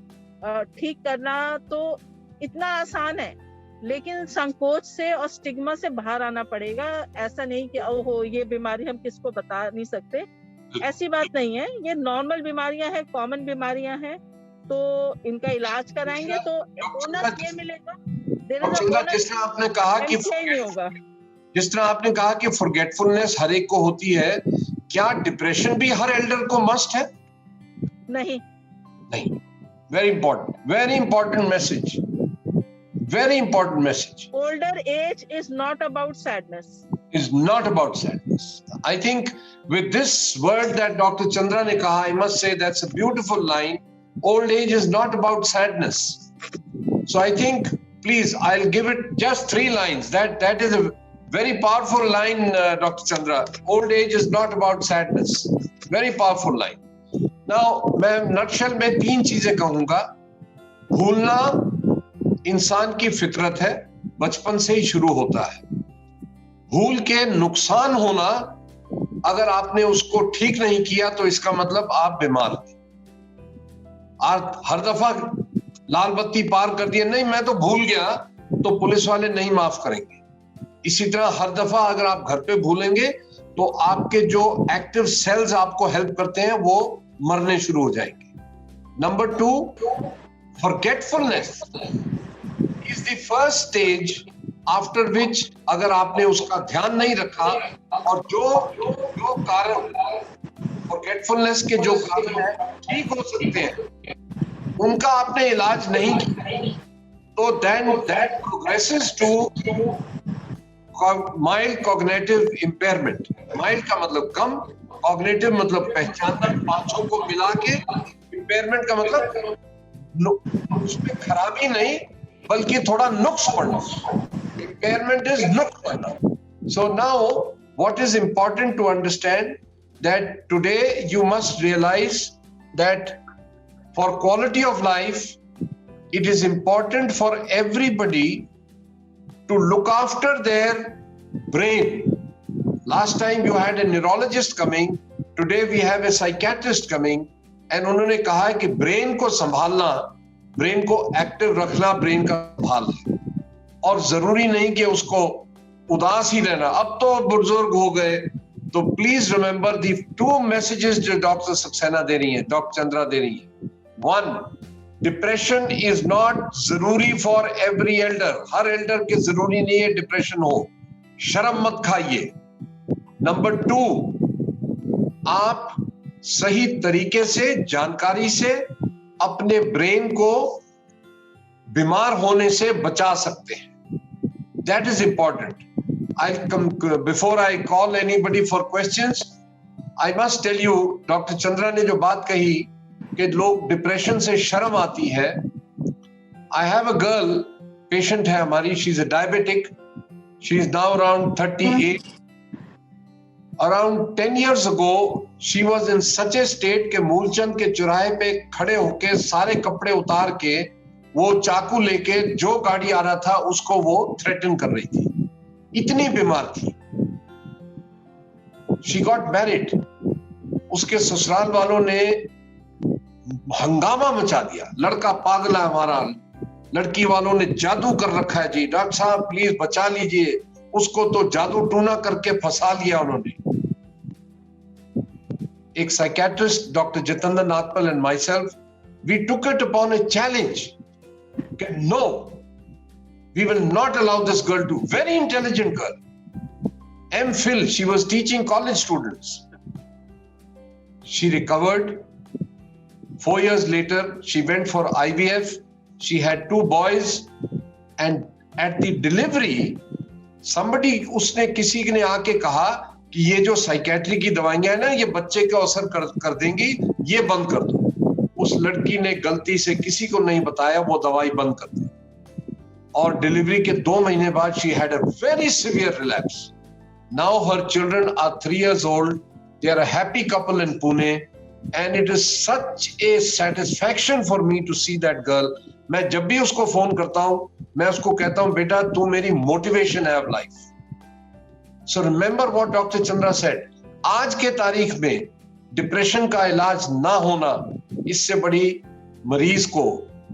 ठीक करना तो इतना आसान है, लेकिन संकोच से और स्टिग्मा से बाहर आना पड़ेगा. ऐसा नहीं कि ओहो ये बीमारी हम किसको बता नहीं सकते, ऐसी बात नहीं है. ये नॉर्मल बीमारियां हैं, कॉमन बीमारियां हैं, तो इनका इलाज कराएंगे तो बोनस ये मिलेगा. जिस तरह आपने कहा कि जिस तरह आपने कहा कि फॉरगेटफुलनेस हर एक को होती है, क्या डिप्रेशन भी हर एल्डर को मस्ट है? नहीं. Very important message. Very important message. Older age is not about sadness. Is not about sadness. I think with this word that Dr. Chandra ne kaha, I must say that's a beautiful line. Old age is not about sadness. So I think, please, I'll give it just 3 lines. That is a very powerful line, Dr. Chandra. Old age is not about sadness. Very powerful line. Now, मैं nutshell में 3 चीजें कहूंगा. भूलना इंसान की फितरत है, बचपन से ही शुरू होता है. भूल के नुकसान होना, अगर आपने उसको ठीक नहीं किया तो इसका मतलब आप बीमार थे. आप हर दफा लाल बत्ती पार कर दिया, नहीं मैं तो भूल गया, तो पुलिस वाले नहीं माफ करेंगे. इसी तरह हर दफा अगर आप घर पे भूलेंगे तो आपके जो एक्टिव सेल्स आपको हेल्प करते हैं वो मरने शुरू हो जाएंगे. Number 2, forgetfulness is the first stage after which अगर आपने उसका ध्यान नहीं रखा और जो कारण फॉरगेटफुलनेस के जो कारण है ठीक हो सकते हैं, उनका आपने इलाज नहीं किया, तो then that progresses to mild cognitive impairment. mild का मतलब कम, cognitive मतलब पहचानना, 5 को मिला के, impairment का मतलब उसमें खराबी नहीं बल्कि थोड़ा नुक्स पड़ना. Impairment is नुक्स पड़ना. So now what is important to understand that today you must realize that for quality of life it is important for everybody to look after their brain. Last time you had a neurologist coming, today we have a psychiatrist coming, and उन्होंने कहा है कि brain को संभालना, brain को active रखना, brain का संभालना, और जरूरी नहीं कि उसको उदास ही रहना. अब तो बुजुर्ग हो गए, तो प्लीज रिमेंबर दी 2 मैसेजेस जो डॉक्टर सक्सेना दे रही है, डॉक्टर चंद्रा दे रही है. 1, डिप्रेशन इज नॉट जरूरी for every Elder. Her Elder के जरूरी नहीं है डिप्रेशन हो, शर्म मत खाइए. नंबर 2, आप सही तरीके से, जानकारी से अपने ब्रेन को बीमार होने से बचा सकते हैं. That is important. Before I call anybody for questions, I must tell you, doctor Chandra ने जो बात कही कि लोग डिप्रेशन से शर्म आती है. I have a girl patient है हमारी, she is a diabetic, she is now around 38. Around 10 years ago, she was in such a state के मूलचंद के चौराहे पे खड़े होके सारे कपड़े उतार के वो चाकू लेके जो गाड़ी आ रहा था उसको वो थ्रेटन कर रही थी, इतनी बीमार थी. She got married. उसके ससुराल वालों ने हंगामा मचा दिया, लड़का पागल है हमारा, लड़की वालों ने जादू कर रखा है जी, डॉक्टर साहब प्लीज बचा लीजिए उसको, तो जादू टूना करके फंसा लिया उन्होंने. एक psychiatrist doctor Jitendra Nagpal and myself, we took it upon a challenge, no we will not allow this girl to, very intelligent girl, M.Phil, she was teaching college students. She recovered. 4 years later, she went for IVF. She had 2 boys, and at the delivery, somebody, उसने किसी ने आके कहा कि ये जो psychiatry की दवाइयां है ना, ये बच्चे को असर कर देंगी, ये बंद कर दो. उस लड़की ने गलती से किसी को नहीं बताया, वो दवाई बंद कर दी, और डिलीवरी के 2 महीने बाद she had a very severe relapse. Now her children are 3 years old. They are a happy couple in Pune, and it is such a satisfaction for me to see that girl. मैं जब भी उसको phone करता हूं, मैं उसको कहता हूं बेटा तू मेरी मोटिवेशन है of life. So remember what Dr. Chandra said. आज के तारीख में डिप्रेशन का इलाज ना होना, इससे बड़ी मरीज को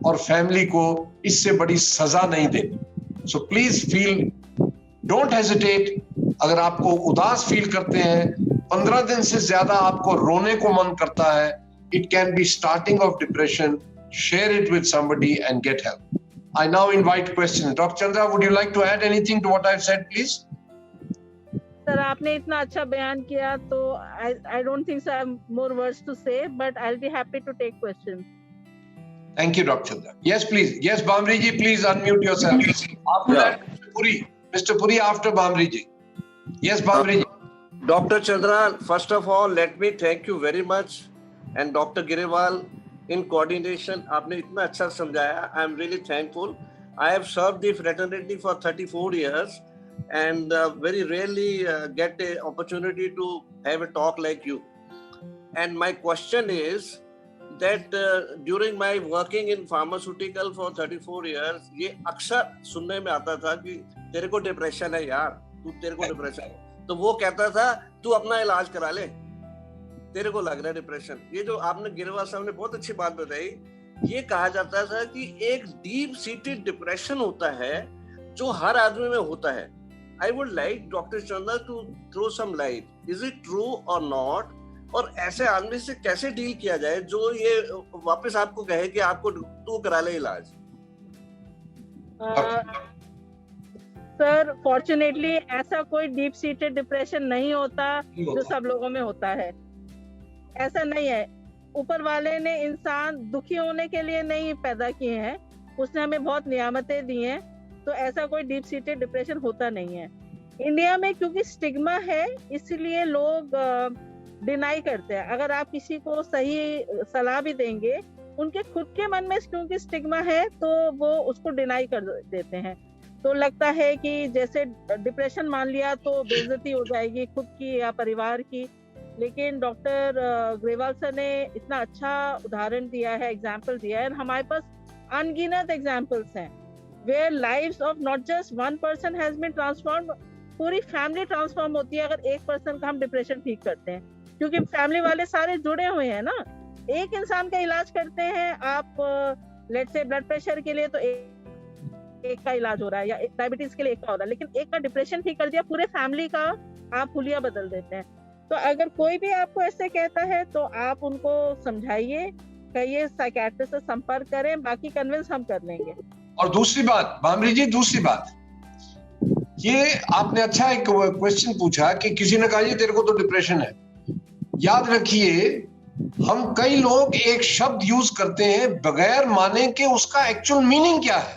और फैमिली को इससे बड़ी सजा नहीं देनी. So please feel, don't hesitate. अगर आपको उदास फील करते हैं, 15 दिन से ज्यादा आपको रोने को मन करता है, it can be starting of depression. Share it with somebody and get help. I now invite questions. Dr. Chandra, would you like to add anything to what I've said, please? Sir आपने इतना अच्छा बयान किया, तो I don't think so I have more words to say, but I'll be happy to take questions. Thank you, Dr. Chandra. Yes, please. Yes, Bhamri ji, please unmute yourself. After that, Mr. Puri after Bhamri ji. Yes, Bhamri ji. Dr. Chandra, first of all, let me thank you very much, and Dr. Girewal in coordination. आपने इतना अच्छा समझाया. I am really thankful. I have served the fraternity for 34 years, and very rarely get an opportunity to have a talk like you. And my question is that during my working in pharmaceutical for 34 years, ये अक्सर सुनने में आता था कि तेरे को depression है यार, तेरे को डिप्रेशन है, तो वो कहता था तू अपना इलाज करा ले, तेरे को लग रहा है डिप्रेशन. ये जो आपने गिरेवाल साहब ने बहुत अच्छी बात बताई, ये कहा जाता था कि एक डीप सीटेड डिप्रेशन होता है जो हर आदमी में होता है. I would like doctor Chandra to throw some light, is it true or not, और ऐसे आदमी से कैसे डील किया जाए जो ये वापस आपको कहे कि आपको तू करा ले इलाज. सर फॉर्चुनेटली ऐसा कोई डीप सीटेड डिप्रेशन नहीं होता जो सब लोगों में होता है. ऐसा नहीं है. ऊपर वाले ने इंसान दुखी होने के लिए नहीं पैदा किए हैं, उसने हमें बहुत नियामतें दी हैं, तो ऐसा कोई डीप सीटेड डिप्रेशन होता नहीं है. इंडिया में क्योंकि स्टिग्मा है इसलिए लोग डिनाई करते हैं. अगर आप किसी को सही सलाह भी देंगे, उनके खुद के मन में क्योंकि स्टिग्मा है तो वो उसको डिनाई कर देते हैं. तो लगता है कि जैसे डिप्रेशन मान लिया तो बेइज्जती हो जाएगी खुद की या परिवार की. लेकिन डॉक्टर ग्रेवाल सर ने इतना अच्छा उदाहरण दिया है, एग्जाम्पल दिया है, हमारे पास अनगिनत एग्जाम्पल्स हैं where lives of not just one person has been transformed, पूरी फैमिली ट्रांसफॉर्म होती है अगर एक पर्सन का हम डिप्रेशन ठीक करते हैं, क्योंकि फैमिली वाले सारे जुड़े हुए हैं ना. एक इंसान का इलाज करते हैं आप, लेट्स से ब्लड प्रेशर के लिए तो एक का इलाज हो रहा है, या डायबिटीज के लिए एक का हो रहा है, लेकिन एक का डिप्रेशन ठीक कर दिया, पूरे फैमिली का आप हुलिया बदल देते हैं. तो अगर कोई भी आपको ऐसे कहता है तो आप उनको समझाइए, कहिए साइकियाट्रिस्ट से संपर्क करें, बाकी कन्विंस हम कर लेंगे. और दूसरी बात भामरी जी, दूसरी बात, ये आपने अच्छा एक क्वेश्चन पूछा कि किसी ने कहा ये तेरे को तो डिप्रेशन है. याद रखिए, हम कई लोग एक शब्द यूज करते हैं बगैर माने कि उसका एक्चुअल मीनिंग क्या है.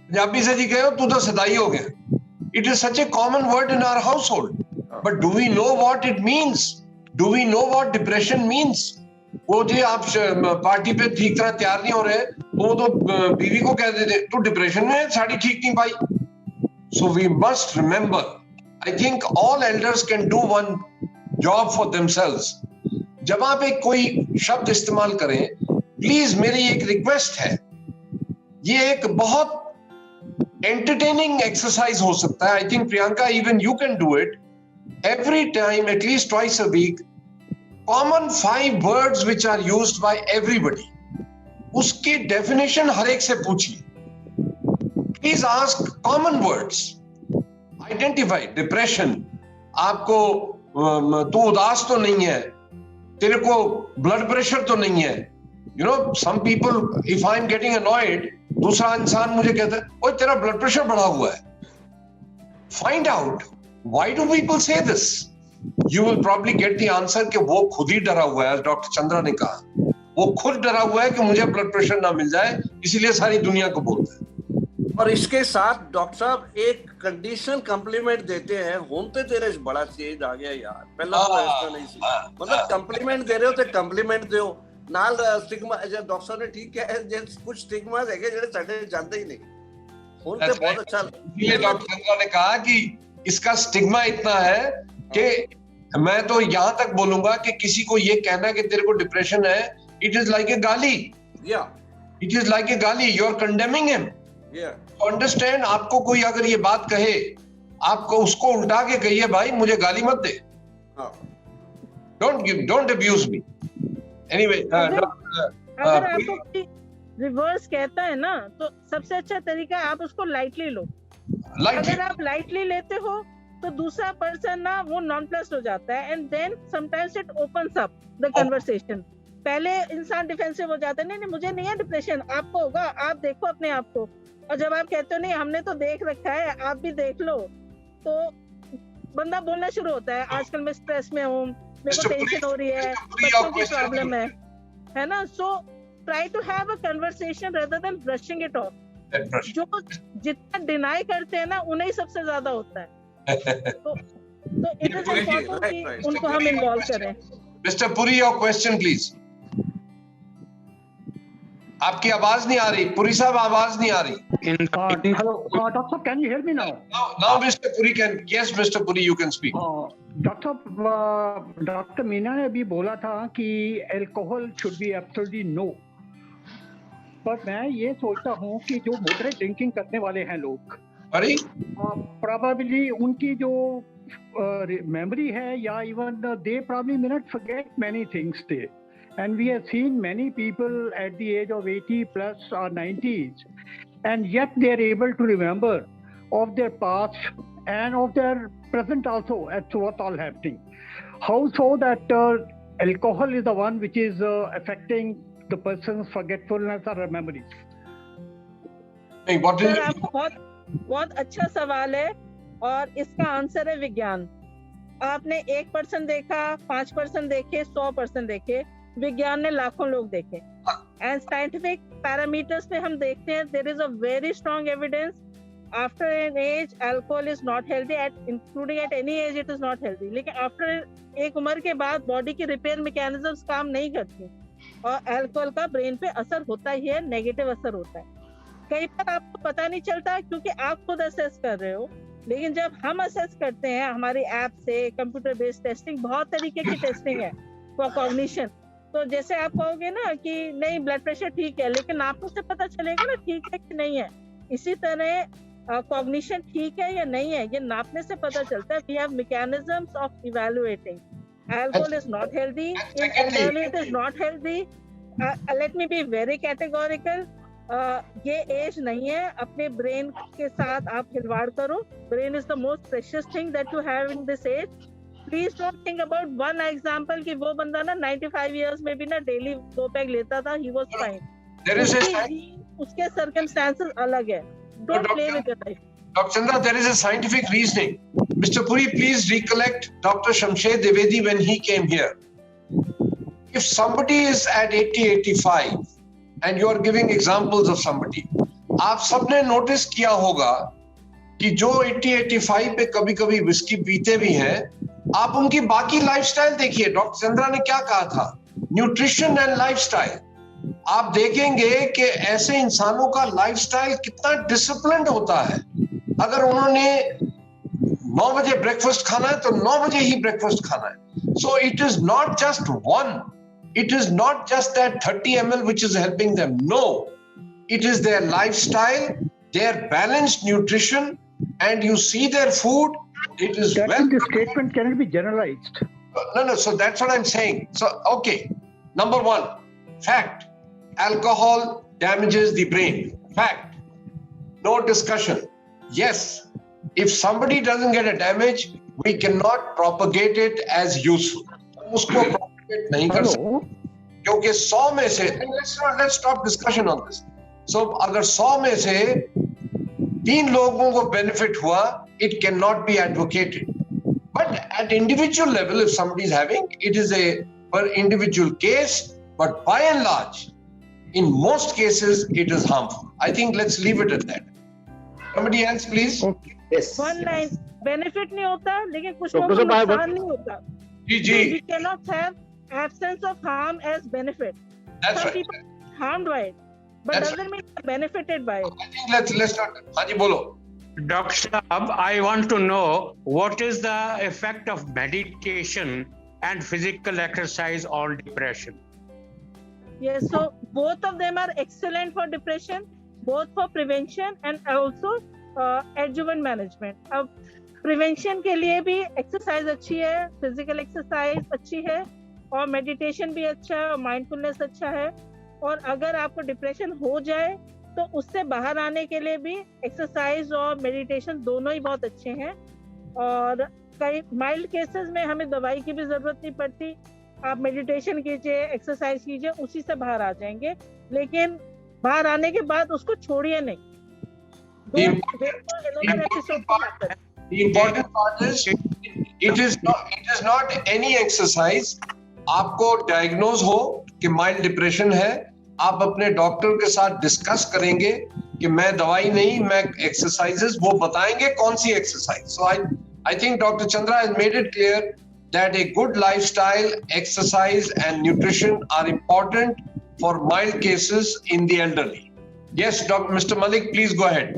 पंजाबी से जी कहो तू तो सदाई हो गया. It is such a common word in our household, but do we know what it means? Do we know what depression means? वो जी आप पार्टी पे ठीक तरह तैयार नहीं हो रहे, वो तो बीवी को कह देते तू डिप्रेशन में है, साड़ी ठीक नहीं पाई. So we must remember, I think all elders can do one job for themselves. जब आप एक कोई शब्द इस्तेमाल करें, प्लीज मेरी एक रिक्वेस्ट है, ये एक बहुत एंटरटेनिंग एक्सरसाइज हो सकता है. I think Priyanka even you can do it every time, at least twice a week. Common 5 words which are used by everybody. उसकी डेफिनेशन हर एक से पूछिए. Please ask common words. Identify depression. आपको तू उदास तो नहीं है, तेरे को ब्लड प्रेशर तो नहीं है. You know, some people, if I'm getting annoyed, दूसरा इंसान मुझे कहता है, ओए तेरा ब्लड प्रेशर बढ़ा हुआ है. Find out. Why do people say this? You will probably get the answer कि वो खुद ही डरा हुआ है. डॉक्टर चंद्रा ने कहा, वो खुद डरा हुआ है कि मुझे ब्लड प्रेशर ना मिल जाए, इसीलिए सारी दुनिया को बोलता है. और इसके साथ डॉक्टर साहब एक कंडीशन कम्प्लीमेंट देते हैं, होमते तेरे बड़ा चेंज आ गया यार, पहला तो ऐसा नहीं थी. मतलब कम्प्लीमेंट दे रहे हो तो कम्प्लीमेंट दो नाल. स्टिग्मा डॉक्टर साहब ने ठीक है, कुछ स्टिग्मा है ਜਿਹੜੇ ਸਾਡੇ ਜਾਂਦੇ ही नहीं. होमते बहुत अच्छा. डॉक्टर चंद्रा ने कहा कि इसका स्टिग्मा इतना है कि मैं तो यहां तक बोलूंगा कि किसी को ये कहना कि तेरे को डिप्रेशन है, इट इज लाइक ए गाली. इट इज लाइक ए गाली. You are condemning him. Understand. आपको कोई अगर ये बात कहे, आपको उसको उल्टा के कहिए, भाई मुझे गाली मत दे. Don't abuse me. एनीवे, अगर आपको रिवर्स कहता है ना, तो सबसे अच्छा तरीका है आप उसको लाइटली लो. अगर आप लाइटली लेते हो तो दूसरा पर्सन ना वो नॉन प्लस हो जाता है, and then sometimes it opens up the conversation. पहले इंसान डिफेंसिव हो जाता है, नहीं मुझे नहीं है डिप्रेशन, आपको होगा, आप देखो अपने आप को. और जब आप कहते हो नहीं हमने तो देख रखा है, आप भी देख लो, तो बंदा बोलना शुरू होता है, आजकल मैं स्ट्रेस में हूँ, मेरे को टेंशन हो रही है, बच्चों की प्रॉब्लम है ना. So try to have a conversation rather than brushing it off. जो जितना डिनाई करते हैं ना, उन्हें सबसे ज्यादा होता है. तो इट इज इम्पोर्टेंट कि उनको हम इन्वॉल्व करें. Mister Puri, your question please. आपकी आवाज नहीं आ रही पुरी साहब, आवाज नहीं आ रही. Hello, Doctor, can you hear me now? Now, Mr. Puri can. Yes, Mr. Puri, you can speak. Doctor Meena ने अभी बोला था कि alcohol should be absolutely no. पर मैं ये सोचता हूँ कि जो मॉडरेट ड्रिंकिंग करने वाले हैं लोग, probably उनकी जो मेमोरी है, या even they probably may not forget many things there. And we have seen many people at the age of 80 plus or 90s, and yet they are able to remember of their past and of their present also as to what's all happening. How so that alcohol is the one which is affecting the person's forgetfulness or memories? बहुत अच्छा सवाल है, और इसका answer है विज्ञान. आपने 1% देखा, 5% देखे, 100% देखे, विज्ञान ने लाखों लोग देखे. एंड साइंटिफिक पैरामीटर्स पे हम देखते हैं, there is a very strong evidence after an age alcohol is not healthy, including at any age it is not healthy. लेकिन आफ्टर एक उम्र के बाद बॉडी की रिपेयर मैकेनिज्म्स काम नहीं करती, और अल्कोहल का ब्रेन पे असर होता ही है, नेगेटिव असर होता है. कई बार आपको पता नहीं चलता क्योंकि आप खुद असेस कर रहे हो, लेकिन जब हम असेस करते हैं हमारी ऐप से, कंप्यूटर बेस्ड टेस्टिंग, बहुत तरीके की टेस्टिंग है फॉर कॉग्निशन. तो जैसे आप कहोगे ना कि नहीं ब्लड प्रेशर ठीक है, लेकिन आपको से पता चलेगा ना ठीक है कि नहीं है. इसी तरह कॉग्निशन ठीक है या नहीं है, ये नापने से पता चलता है. We have mechanisms of evaluating. Alcohol is not healthy, it is not healthy. Let me be very categorical. ये एज नहीं है, अपने ब्रेन के साथ आप खिलवाड़ करो. Brain is the most precious thing that you have in this age. Please don't think about one example कि वो बंदा ना 95 इयर्स में भी ना डेली 2 पैग लेता था, ही वाज फाइन. उसके सर्कमस्टेंसेस अलग है. Don't play with your life. Dr. Chandra, there is a scientific reasoning. Mr. Puri, please recollect Dr. Shamshed Dwivedi when he came here. If somebody is at 80, 85 and you are giving examples of somebody, आप सबने notice किया होगा कि जो 80, 85 पे कभी-कभी whisky पीते भी हैं, आप उनकी बाकी लाइफस्टाइल देखिए. डॉक्टर चंद्रा ने क्या कहा था? Nutrition and lifestyle. आप देखेंगे कि ऐसे इंसानों का लाइफस्टाइल कितना डिसिप्लिन्ड होता है। अगर उन्होंने 9 बजे ब्रेकफास्ट खाना है तो 9 बजे ही ब्रेकफास्ट खाना है। So it is not just one, it is not just that 30 ml which is helping them. No, it is their lifestyle, their balanced nutrition, and you see their food. It is The statement cannot be generalized. No. So that's what I'm saying. So, okay. Number one, fact. Alcohol damages the brain. Fact. No discussion. Yes. If somebody doesn't get a damage, we cannot propagate it as useful. Usko नहीं कर सकते क्योंकि 100 में से let's stop discussion on this. So अगर 100 में से 3 लोगों को benefit हुआ, it cannot be advocated. But at individual level, if somebody is having, it is a per individual case. But by and large, in most cases, it is harmful. I think let's leave it at that. Somebody else, please. Okay. Yes. One line, benefit नहीं होता, लेकिन कुछ लोगों को नुकसान नहीं होता. जी. We cannot have absence of harm as benefit. That's Some right. people are harmed by it, but That's doesn't mean they're benefited by it. I think let's not. हाँ जी बोलो. Dr. Saab, I want to know what is the effect of meditation and physical exercise on depression? Yes, so both of them are excellent for depression, both for prevention and also adjuvant management. अब prevention के लिए भी exercise अच्छी है, physical exercise अच्छी है, और meditation भी अच्छा है, और माइंडफुलनेस अच्छा है। और अगर आपको डिप्रेशन हो जाए तो उससे बाहर आने के लिए भी एक्सरसाइज और मेडिटेशन दोनों ही बहुत अच्छे हैं। और कई माइल्ड केसेस में हमें दवाई की भी जरूरत नहीं पड़ती, आप मेडिटेशन कीजिए, एक्सरसाइज कीजिए, उसी से बाहर आ जाएंगे। लेकिन बाहर आने के बाद उसको छोड़िए नहीं। The important part is it is not any exercise. आपको डायग्नोज हो कि माइल्ड डिप्रेशन है, आप अपने डॉक्टर के साथ डिस्कस करेंगे कि मैं दवाई नहीं, मैं एक्सरसाइजेस, वो बताएंगे कौन सी exercise. So I think doctor Chandra has made it clear that a good lifestyle, exercise and nutrition are important for mild cases in the elderly. Yes, Dr. Mr. Malik, please go ahead.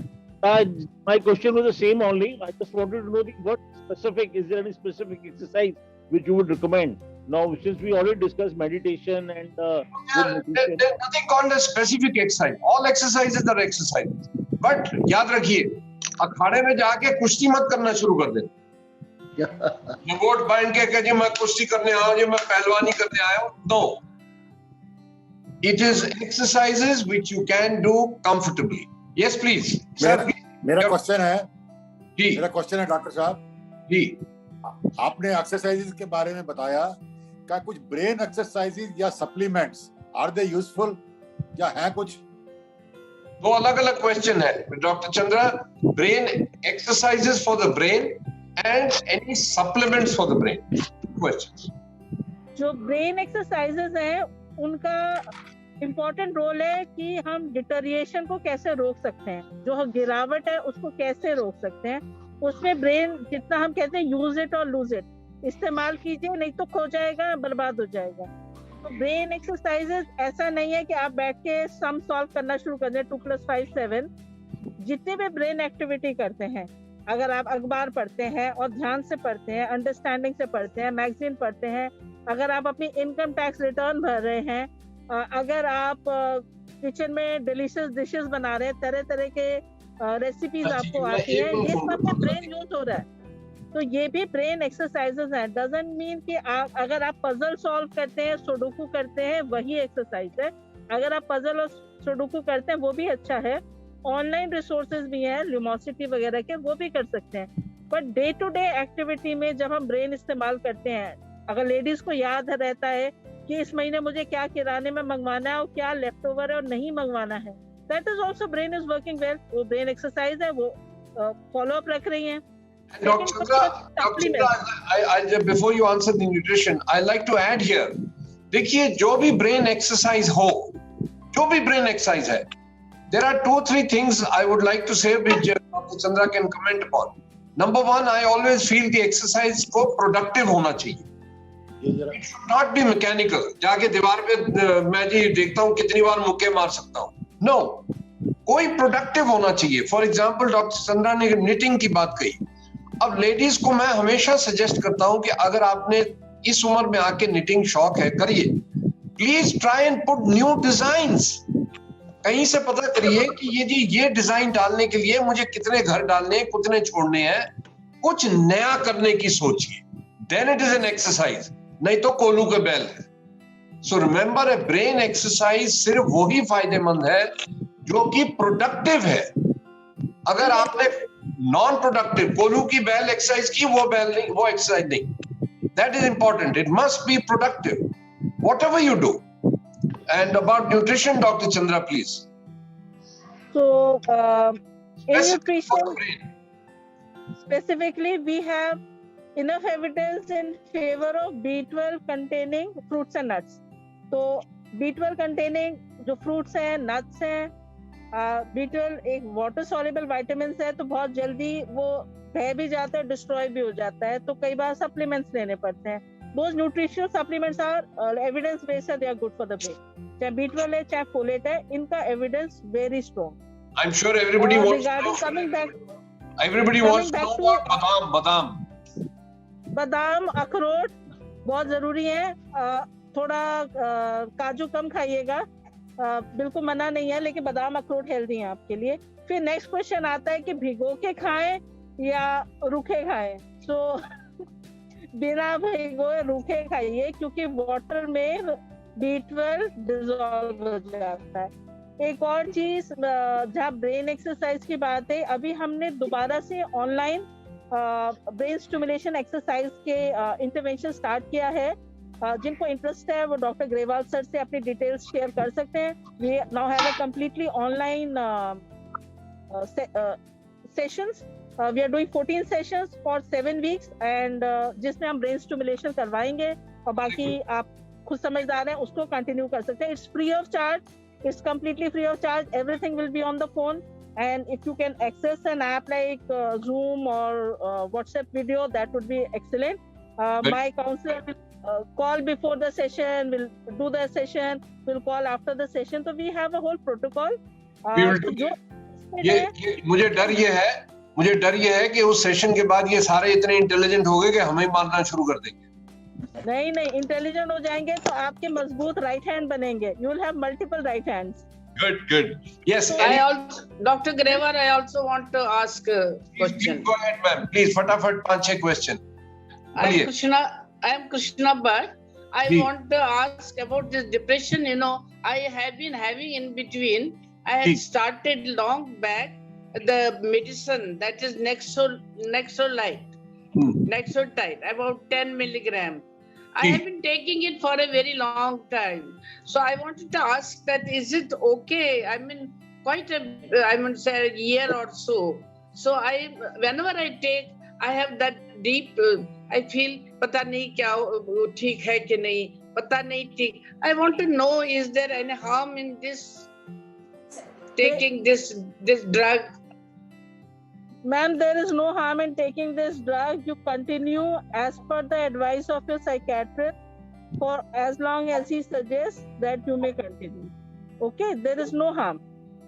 My question was the same only. I just wanted to know what specific, is there any specific exercise which you would recommend? Now, since we already discussed meditation and there's nothing called a specific exercise. All exercises are exercises. But याद रखिए, अखाड़े में जाके कुश्ती मत करना शुरू कर दे। वोट बांध के जी मैं कुश्ती करने आया हूँ, जी मैं पहलवानी करने आया हूँ। No. It is exercises which you can do comfortably. Yes, please. मेरा क्वेश्चन है जी, मेरा क्वेश्चन है डॉक्टर साहब जी, आपने एक्सरसाइजेज के बारे में बताया, क्या कुछ ब्रेन एक्सरसाइजेज या सप्लीमेंट्स आर दे यूजफुल या है कुछ? दो अलग अलग क्वेश्चन है doctor Chandra. Brain exercises for the brain and any supplements for the brain questions. जो ब्रेन एक्सरसाइजेस हैं उनका इम्पोर्टेंट रोल है कि हम डिटेरिएशन को कैसे रोक सकते हैं, जो गिरावट है उसको कैसे रोक सकते हैं। उसमें ब्रेन जितना हम कहते हैं यूज इट और लूज इट, इस्तेमाल कीजिए, नहीं तो खो जाएगा, बर्बाद हो जाएगा। तो ब्रेन एक्सरसाइजेस ऐसा नहीं है कि आप बैठ के सम सॉल्व करना शुरू कर दें 2 + 5 7। जितने भी ब्रेन एक्टिविटी करते हैं, अगर आप अखबार पढ़ते हैं और ध्यान से पढ़ते हैं, अंडरस्टैंडिंग से पढ़ते हैं, मैगजीन पढ़ते हैं, अगर आप अपनी इनकम टैक्स रिटर्न भर रहे हैं, अगर आप किचन में डिलीशियस डिशेस बना रहे हैं, तरह तरह के रेसिपीज आपको आती है, ये सब में ब्रेन यूज हो रहा है। तो ये भी ब्रेन एक्सरसाइजेस हैं। डजंट मीन कि आप अगर आप पजल सॉल्व करते हैं, सुडोकू करते हैं, वही एक्सरसाइज है। अगर आप पजल और सुडोकू करते हैं वो भी अच्छा है। ऑनलाइन रिसोर्सेज भी हैं, ल्यूमोसिटी वगैरह के, वो भी कर सकते हैं। But day to day activity में जब हम ब्रेन इस्तेमाल करते हैं, अगर लेडीज को याद रहता है कि इस महीने मुझे क्या किराने में मंगवाना है और क्या लेफ्ट ओवर है और नहीं मंगवाना है, that is also brain is working well. वो ब्रेन एक्सरसाइज है, वो फॉलो अप रख रही हैं। Dr. Chandra, before you answer the nutrition, I like to add here. देखिए, जो भी ब्रेन एक्सरसाइज हो, जो भी ब्रेन एक्सरसाइज है, there are 2-3 things I would like to say which Dr. Chandra can comment upon. Number one, I always feel the exercise को productive होना चाहिए। ये जरा It should not be mechanical. जाके दीवार पे मैं जी देखता हूँ कितनी बार मुक्के मार सकता हूँ. No, कोई प्रोडक्टिव होना चाहिए. फॉर एग्जाम्पल डॉक्टर चंद्रा ने निटिंग की बात कही. अब लेडीज को मैं हमेशा सजेस्ट करता हूँ कि अगर आपने इस उम्र में आके निटिंग शौक है, करिए. Please try and put new designs. कहीं से पता करिए कि ये जी ये डिजाइन डालने के लिए मुझे कितने घर डालने हैं, कितने छोड़ने हैं. कुछ नया करने की सोचिए. Then it is an exercise. नहीं तो कोलू के बैल है. So remember, a brain exercise सिर्फ वही फायदेमंद है जो कि प्रोडक्टिव है. अगर आपने नॉन प्रोडक्टिव कोलू की बैल एक्सरसाइज की, वो बैल नहीं, वो एक्सरसाइज नहीं. That is important. It must be productive what ever you do. And about nutrition, Dr. Chandra, please. So, in nutrition, specifically, we have enough evidence in favor of B12 containing fruits and nuts. So, B12 containing जो fruits हैं, nuts हैं, B12 एक water soluble vitamins है, तो बहुत जल्दी वो बह भी जाता है, destroy भी हो जाता है, तो कई बार supplements लेने पड़ते हैं. Those nutritional supplements are evidence based, they are good for the brain. चाहे B12 है, चाहे folate है, इनका evidence very strong. I'm sure everybody wants regarding to coming back, know about बादाम. बादाम, अखरोट बहुत जरूरी है. थोड़ा काजू कम खाइएगा, बिल्कुल मना नहीं है, लेकिन बादाम अखरोट हेल्दी है आपके लिए. फिर नेक्स्ट क्वेश्चन आता है कि भिगो के खाएं या रूखे खाएं. सो बिना भिगोए रूखे खाइए, क्योंकि वाटर में B12 डिसॉल्व हो जाता है. एक और चीज, जहाँ ब्रेन एक्सरसाइज की बात है, अभी हमने दोबारा से ऑनलाइन ब्रेन स्टिमुलेशन एक्सरसाइज के इंटरवेंशन स्टार्ट किया है. जिनको इंटरेस्ट है वो डॉक्टर ग्रेवाल सर से अपनी डिटेल्स शेयर कर सकते हैं. We now have a completely online sessions. We are doing 14 sessions for 7 weeks and जिसमें हम ब्रेन स्टिमुलेशन करवाएंगे, और बाकी आप खुद समझदार हैं, उसको कंटिन्यू कर सकते हैं. It's free of charge, it's completely free of charge. Everything will be on the phone, and if you can access an app like Zoom or WhatsApp video, that would be excellent. My counselor will call before the session, will do the session, will call after the session. So we have a whole protocol. मुझे डर ये है कि उस session के बाद ये सारे इतने इंटेलिजेंट हो गए कि हमें मारना शुरू कर देंगे. नहीं, इंटेलिजेंट हो जाएंगे तो आपके मजबूत राइट हैंड बनेंगे. You will have multiple right hands. Good. Yes. Dr. Grewal, I also want to ask a question. Go ahead, ma'am. Please, फटाफट 5-6 question. I am Krishna Bhatt. I want to ask about this depression. You know, I have been having in between. I had started long back the medicine that is Nexolite, Nexotide, about 10 milligram. I have been taking it for a very long time. So I wanted to ask that, is it okay? I mean, say a year or so. So whenever I take, I have that deep, I feel, pata nahi kya theek hai ki nahi, pata nahi theek. I want to know, is there any harm in this, taking this drug? Ma'am, there is no harm in taking this drug. You continue as per the advice of your psychiatrist for as long as he suggests that you may continue. Okay, there is no harm.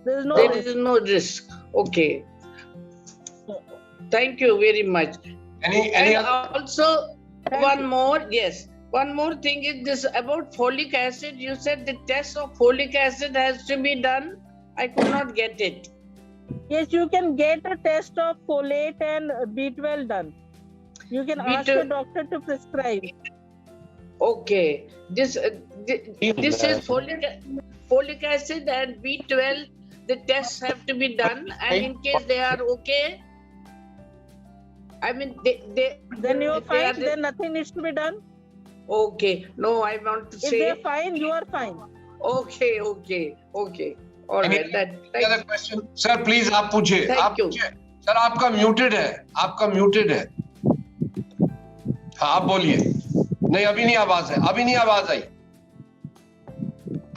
There is no risk. Okay. Thank you very much. Any also one more thing is this about folic acid. You said the test of folic acid has to be done. I could not get it. Yes, you can get a test of folate and B12 done. You can ask your doctor to prescribe. Okay. This is folic acid and B12. The tests have to be done, and in case they are okay, I mean then you are fine. Then nothing needs to be done. Okay. No, I want to say. If they are fine, you are fine. Okay. All right. Any other question? Sir, please आप पूछिए. Thank you. Sir आपका muted है. हाँ, आप बोलिए. नहीं, अभी नहीं आवाज आई.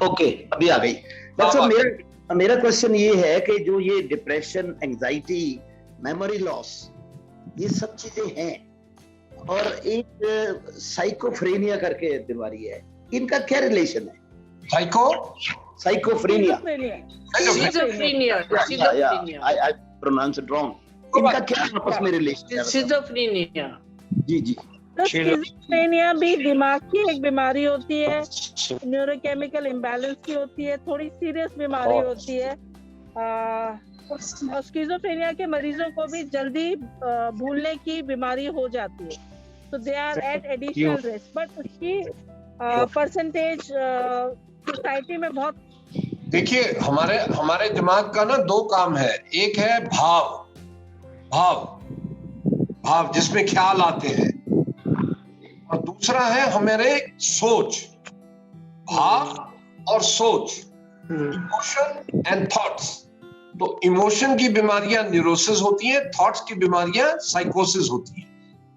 ओके, अभी आ गई. डॉक्टर, मेरा क्वेश्चन ये है कि जो ये डिप्रेशन, एंजाइटी, मेमोरी लॉस, ये सब चीजें हैं, और एक साइकोफ्रेनिया करके बीमारी है, इनका क्या रिलेशन है? साइकोफ्रेनिया आई प्रोनाउंस इट रॉन्ग, इनका क्या आपस में रिलेशन है? सिजोफ्रेनिया। जी जी। सिजोफ्रेनिया भी दिमाग की एक बीमारी होती है, न्यूरोकेमिकल इम्बैलेंस की होती है, थोड़ी सीरियस बीमारी होती है। और स्किज़ोफ्रेनिया के मरीजों को भी जल्दी भूलने की बीमारी हो जाती है, तो they are at additional risk, but उसकी परसेंटेज सोसाइटी में बहुत। देखिए, हमारे दिमाग का ना दो काम है, एक है भाव जिसमें ख्याल आते हैं, और दूसरा है हमारे सोच, भाव और सोच, इमोशन एंड थॉट्स। तो इमोशन की बीमारियां न्यूरोसिस होती है, थॉट्स की बीमारियां साइकोसिस होती है।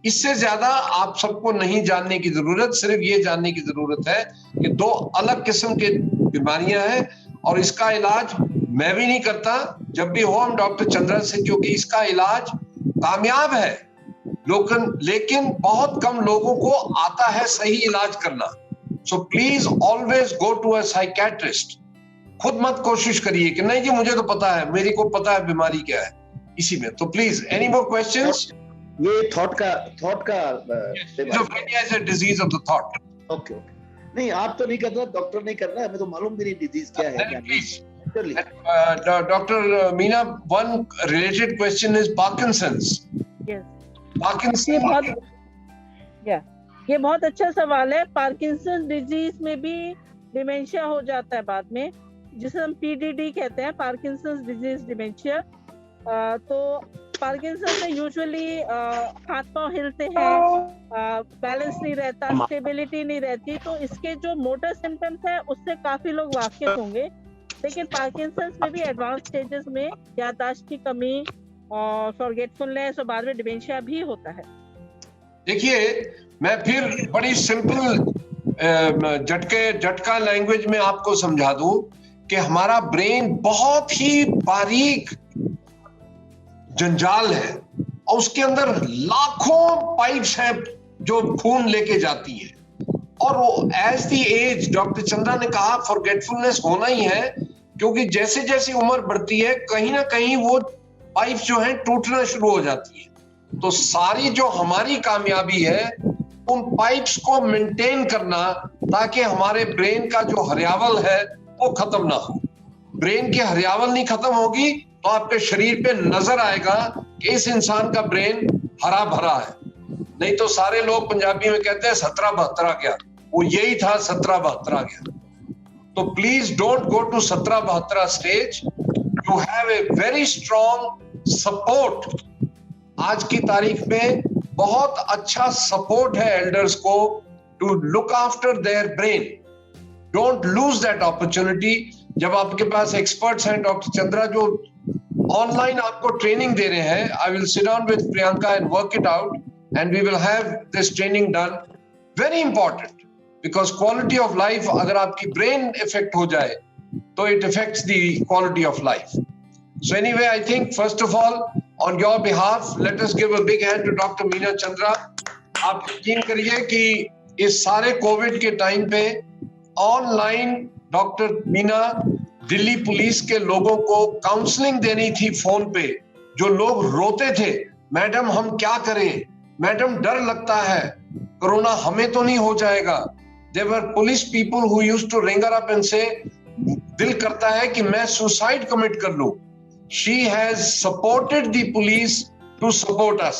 इससे ज्यादा आप सबको नहीं जानने की जरूरत, सिर्फ ये जानने की जरूरत है कि दो अलग किस्म के बीमारियां हैं, और इसका इलाज मैं भी नहीं करता, जब भी हो हम डॉक्टर चंद्रा से, क्योंकि इसका इलाज कामयाब है, लेकिन बहुत कम लोगों को आता है सही इलाज करना। So please always go to a psychiatrist. खुद मत कोशिश करिए कि नहीं जी मुझे तो पता है, मेरे को पता है बीमारी क्या है इसी में। तो प्लीज, एनी मोर क्वेश्चंस? ये थॉट का schizophrenia is a disease of the thought. Okay. नहीं, आप तो नहीं कर रहे, डॉक्टर नहीं कर रहा, हमें तो मालूम भी नहीं डिजीज क्या है। Doctor Meena, one related question is Parkinson's. Yes. Parkinson's. ये बहुत अच्छा सवाल है। पार्किंसन डिजीज में भी डिमेंशिया हो जाता है बाद में, जिसे हम PDD कहते हैं, पार्किंसन डिजीज डिमेंशिया। तो पार्किंसन में यूजुअली हाथ पांव हिलते हैं, बैलेंस नहीं रहता, स्टेबिलिटी नहीं रहती, तो इसके जो मोटर सिम्टम्स है उससे काफी लोग वाकिफ होंगे। लेकिन पार्किंसन में भी एडवांस स्टेजेस में याददाश्त की कमी और फॉरगेटफुलनेस और बाद में डिमेंशिया भी होता है। देखिए, मैं फिर बड़ी सिंपल झटका लैंग्वेज में आपको समझा दूं कि हमारा ब्रेन बहुत ही बारीक जंजाल है, और उसके अंदर लाखों पाइप्स हैं जो खून लेके जाती हैं, और वो as the age, doctor Chandra ने कहा, फॉरगेटफुलनेस होना ही है, क्योंकि जैसे जैसे उम्र बढ़ती है कहीं ना कहीं वो पाइप्स जो हैं टूटना शुरू हो जाती है। तो सारी जो हमारी कामयाबी है उन पाइप्स को मेंटेन करना, ताकि हमारे ब्रेन का जो हरियावल है वो खत्म ना हो। ब्रेन की हरियावल नहीं खत्म होगी तो आपके शरीर पे नजर आएगा कि इस इंसान का ब्रेन हरा भरा है। नहीं तो सारे लोग पंजाबी में कहते हैं 17-72 आ गया, वो यही था 17-72 आ गया। तो please don't go to 17-72 stage, you have a very strong support. आज की तारीख में बहुत अच्छा सपोर्ट है एल्डर्स को to look after their brain. Don't lose that opportunity. जब आपके पास एक्सपर्ट्स हैं, डॉक्टर चंद्रा जो ऑनलाइन आपको ट्रेनिंग दे रहे हैं, I will sit down with Priyanka and work it out, and we will have this training done. Very important, because quality of life, अगर आपकी ब्रेन इफेक्ट हो जाए तो it affects the quality of life. So anyway, I think first of all, on your behalf, let us give a big hand to Dr. Meena Chandra. आप यकीन करिए कि इस सारे कोविड के टाइम पे online doctor Meena Delhi police के लोगों को काउंसलिंग देनी थी फोन पे। जो लोग रोते थे, मैडम हम क्या करें, मैडम डर लगता है, कोरोना हमें तो नहीं हो जाएगा। There were police people who used to ring her up and say, दिल करता है कि मैं सुसाइड कमिट कर लूं। She has supported the police to support us.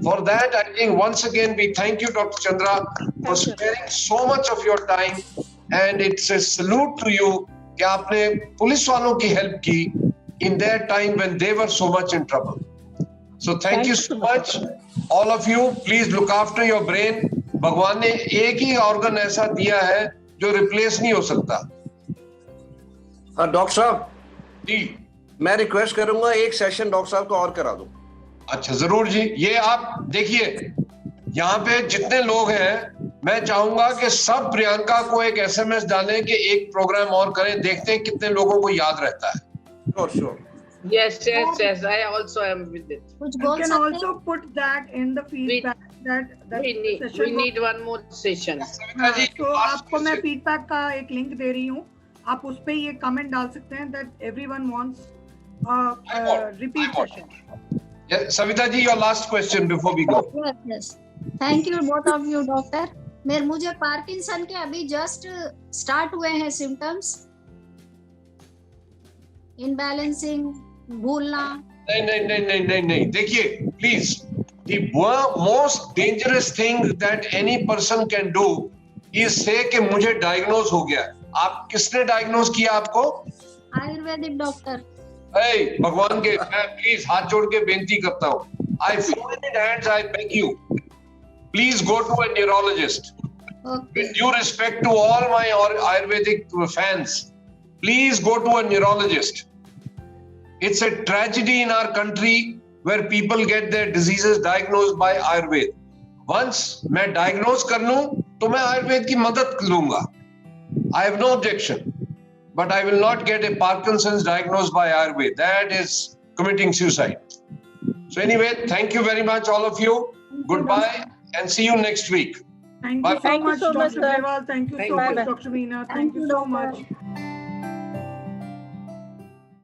For that, I think once again we thank you, Dr. Chandra, for sparing so much of your time, and it's a salute to you कि आपने police वालों की help की in their time when they were so much in trouble. So thank you so much, all of you. Please look after your brain. भगवान ने एक ही organ ऐसा दिया है जो रिप्लेस नहीं हो सकता। डॉक्टर साहब जी, मैं रिक्वेस्ट करूंगा एक सेशन डॉक्टर साहब को और करा दो। अच्छा, जरूर जी। ये आप देखिए, यहाँ पे जितने लोग हैं, मैं चाहूंगा कि सब प्रियंका को एक SMS डालें कि एक प्रोग्राम और करें, देखते हैं कितने लोगों को याद रहता है। Sure. Yes. I also am with it. कुछ You बोल can सकते also put that in the feedback that We session need one more session. Savita ji, तो आपको मैं फीडबैक का एक लिंक दे रही हूँ, आप उस पे ये कमेंट डाल सकते हैं that everyone wants repeat session. Yes, Savita ji, your last question before we go. Yes. Thank you both of you, doctor. मुझे पार्किंसन के अभी जस्ट स्टार्ट हुए हैं सिम्टम्स, इनबैलेंसिंग, भूलना. नहीं, देखिए, please, the most dangerous thing that any person can do is say कि मुझे diagnose हो गया. आप किसने diagnose किया आपको? आयुर्वेदिक डॉक्टर. Hey, भगवान के, मैं प्लीज हाथ जोड़ के बेनती करता हूँ. I folded hands, I beg you. Please go to a neurologist. Okay. With due respect to all my Ayurvedic fans, please go to a neurologist. It's a tragedy in our country where people get their diseases diagnosed by Ayurveda. Once मैं diagnose कर लूँ, तो मैं आयुर्वेद की मदद लूँगा. I have no objection. But I will not get a Parkinson's diagnosed by Ayurveda. That is committing suicide. So anyway, thank you very much, all of you. Goodbye and see you next week. Thank Bye. you so much, so much, Dr. sir. Grewal. Thank you so Bye-bye. much, Dr. Meena. Thank you so much.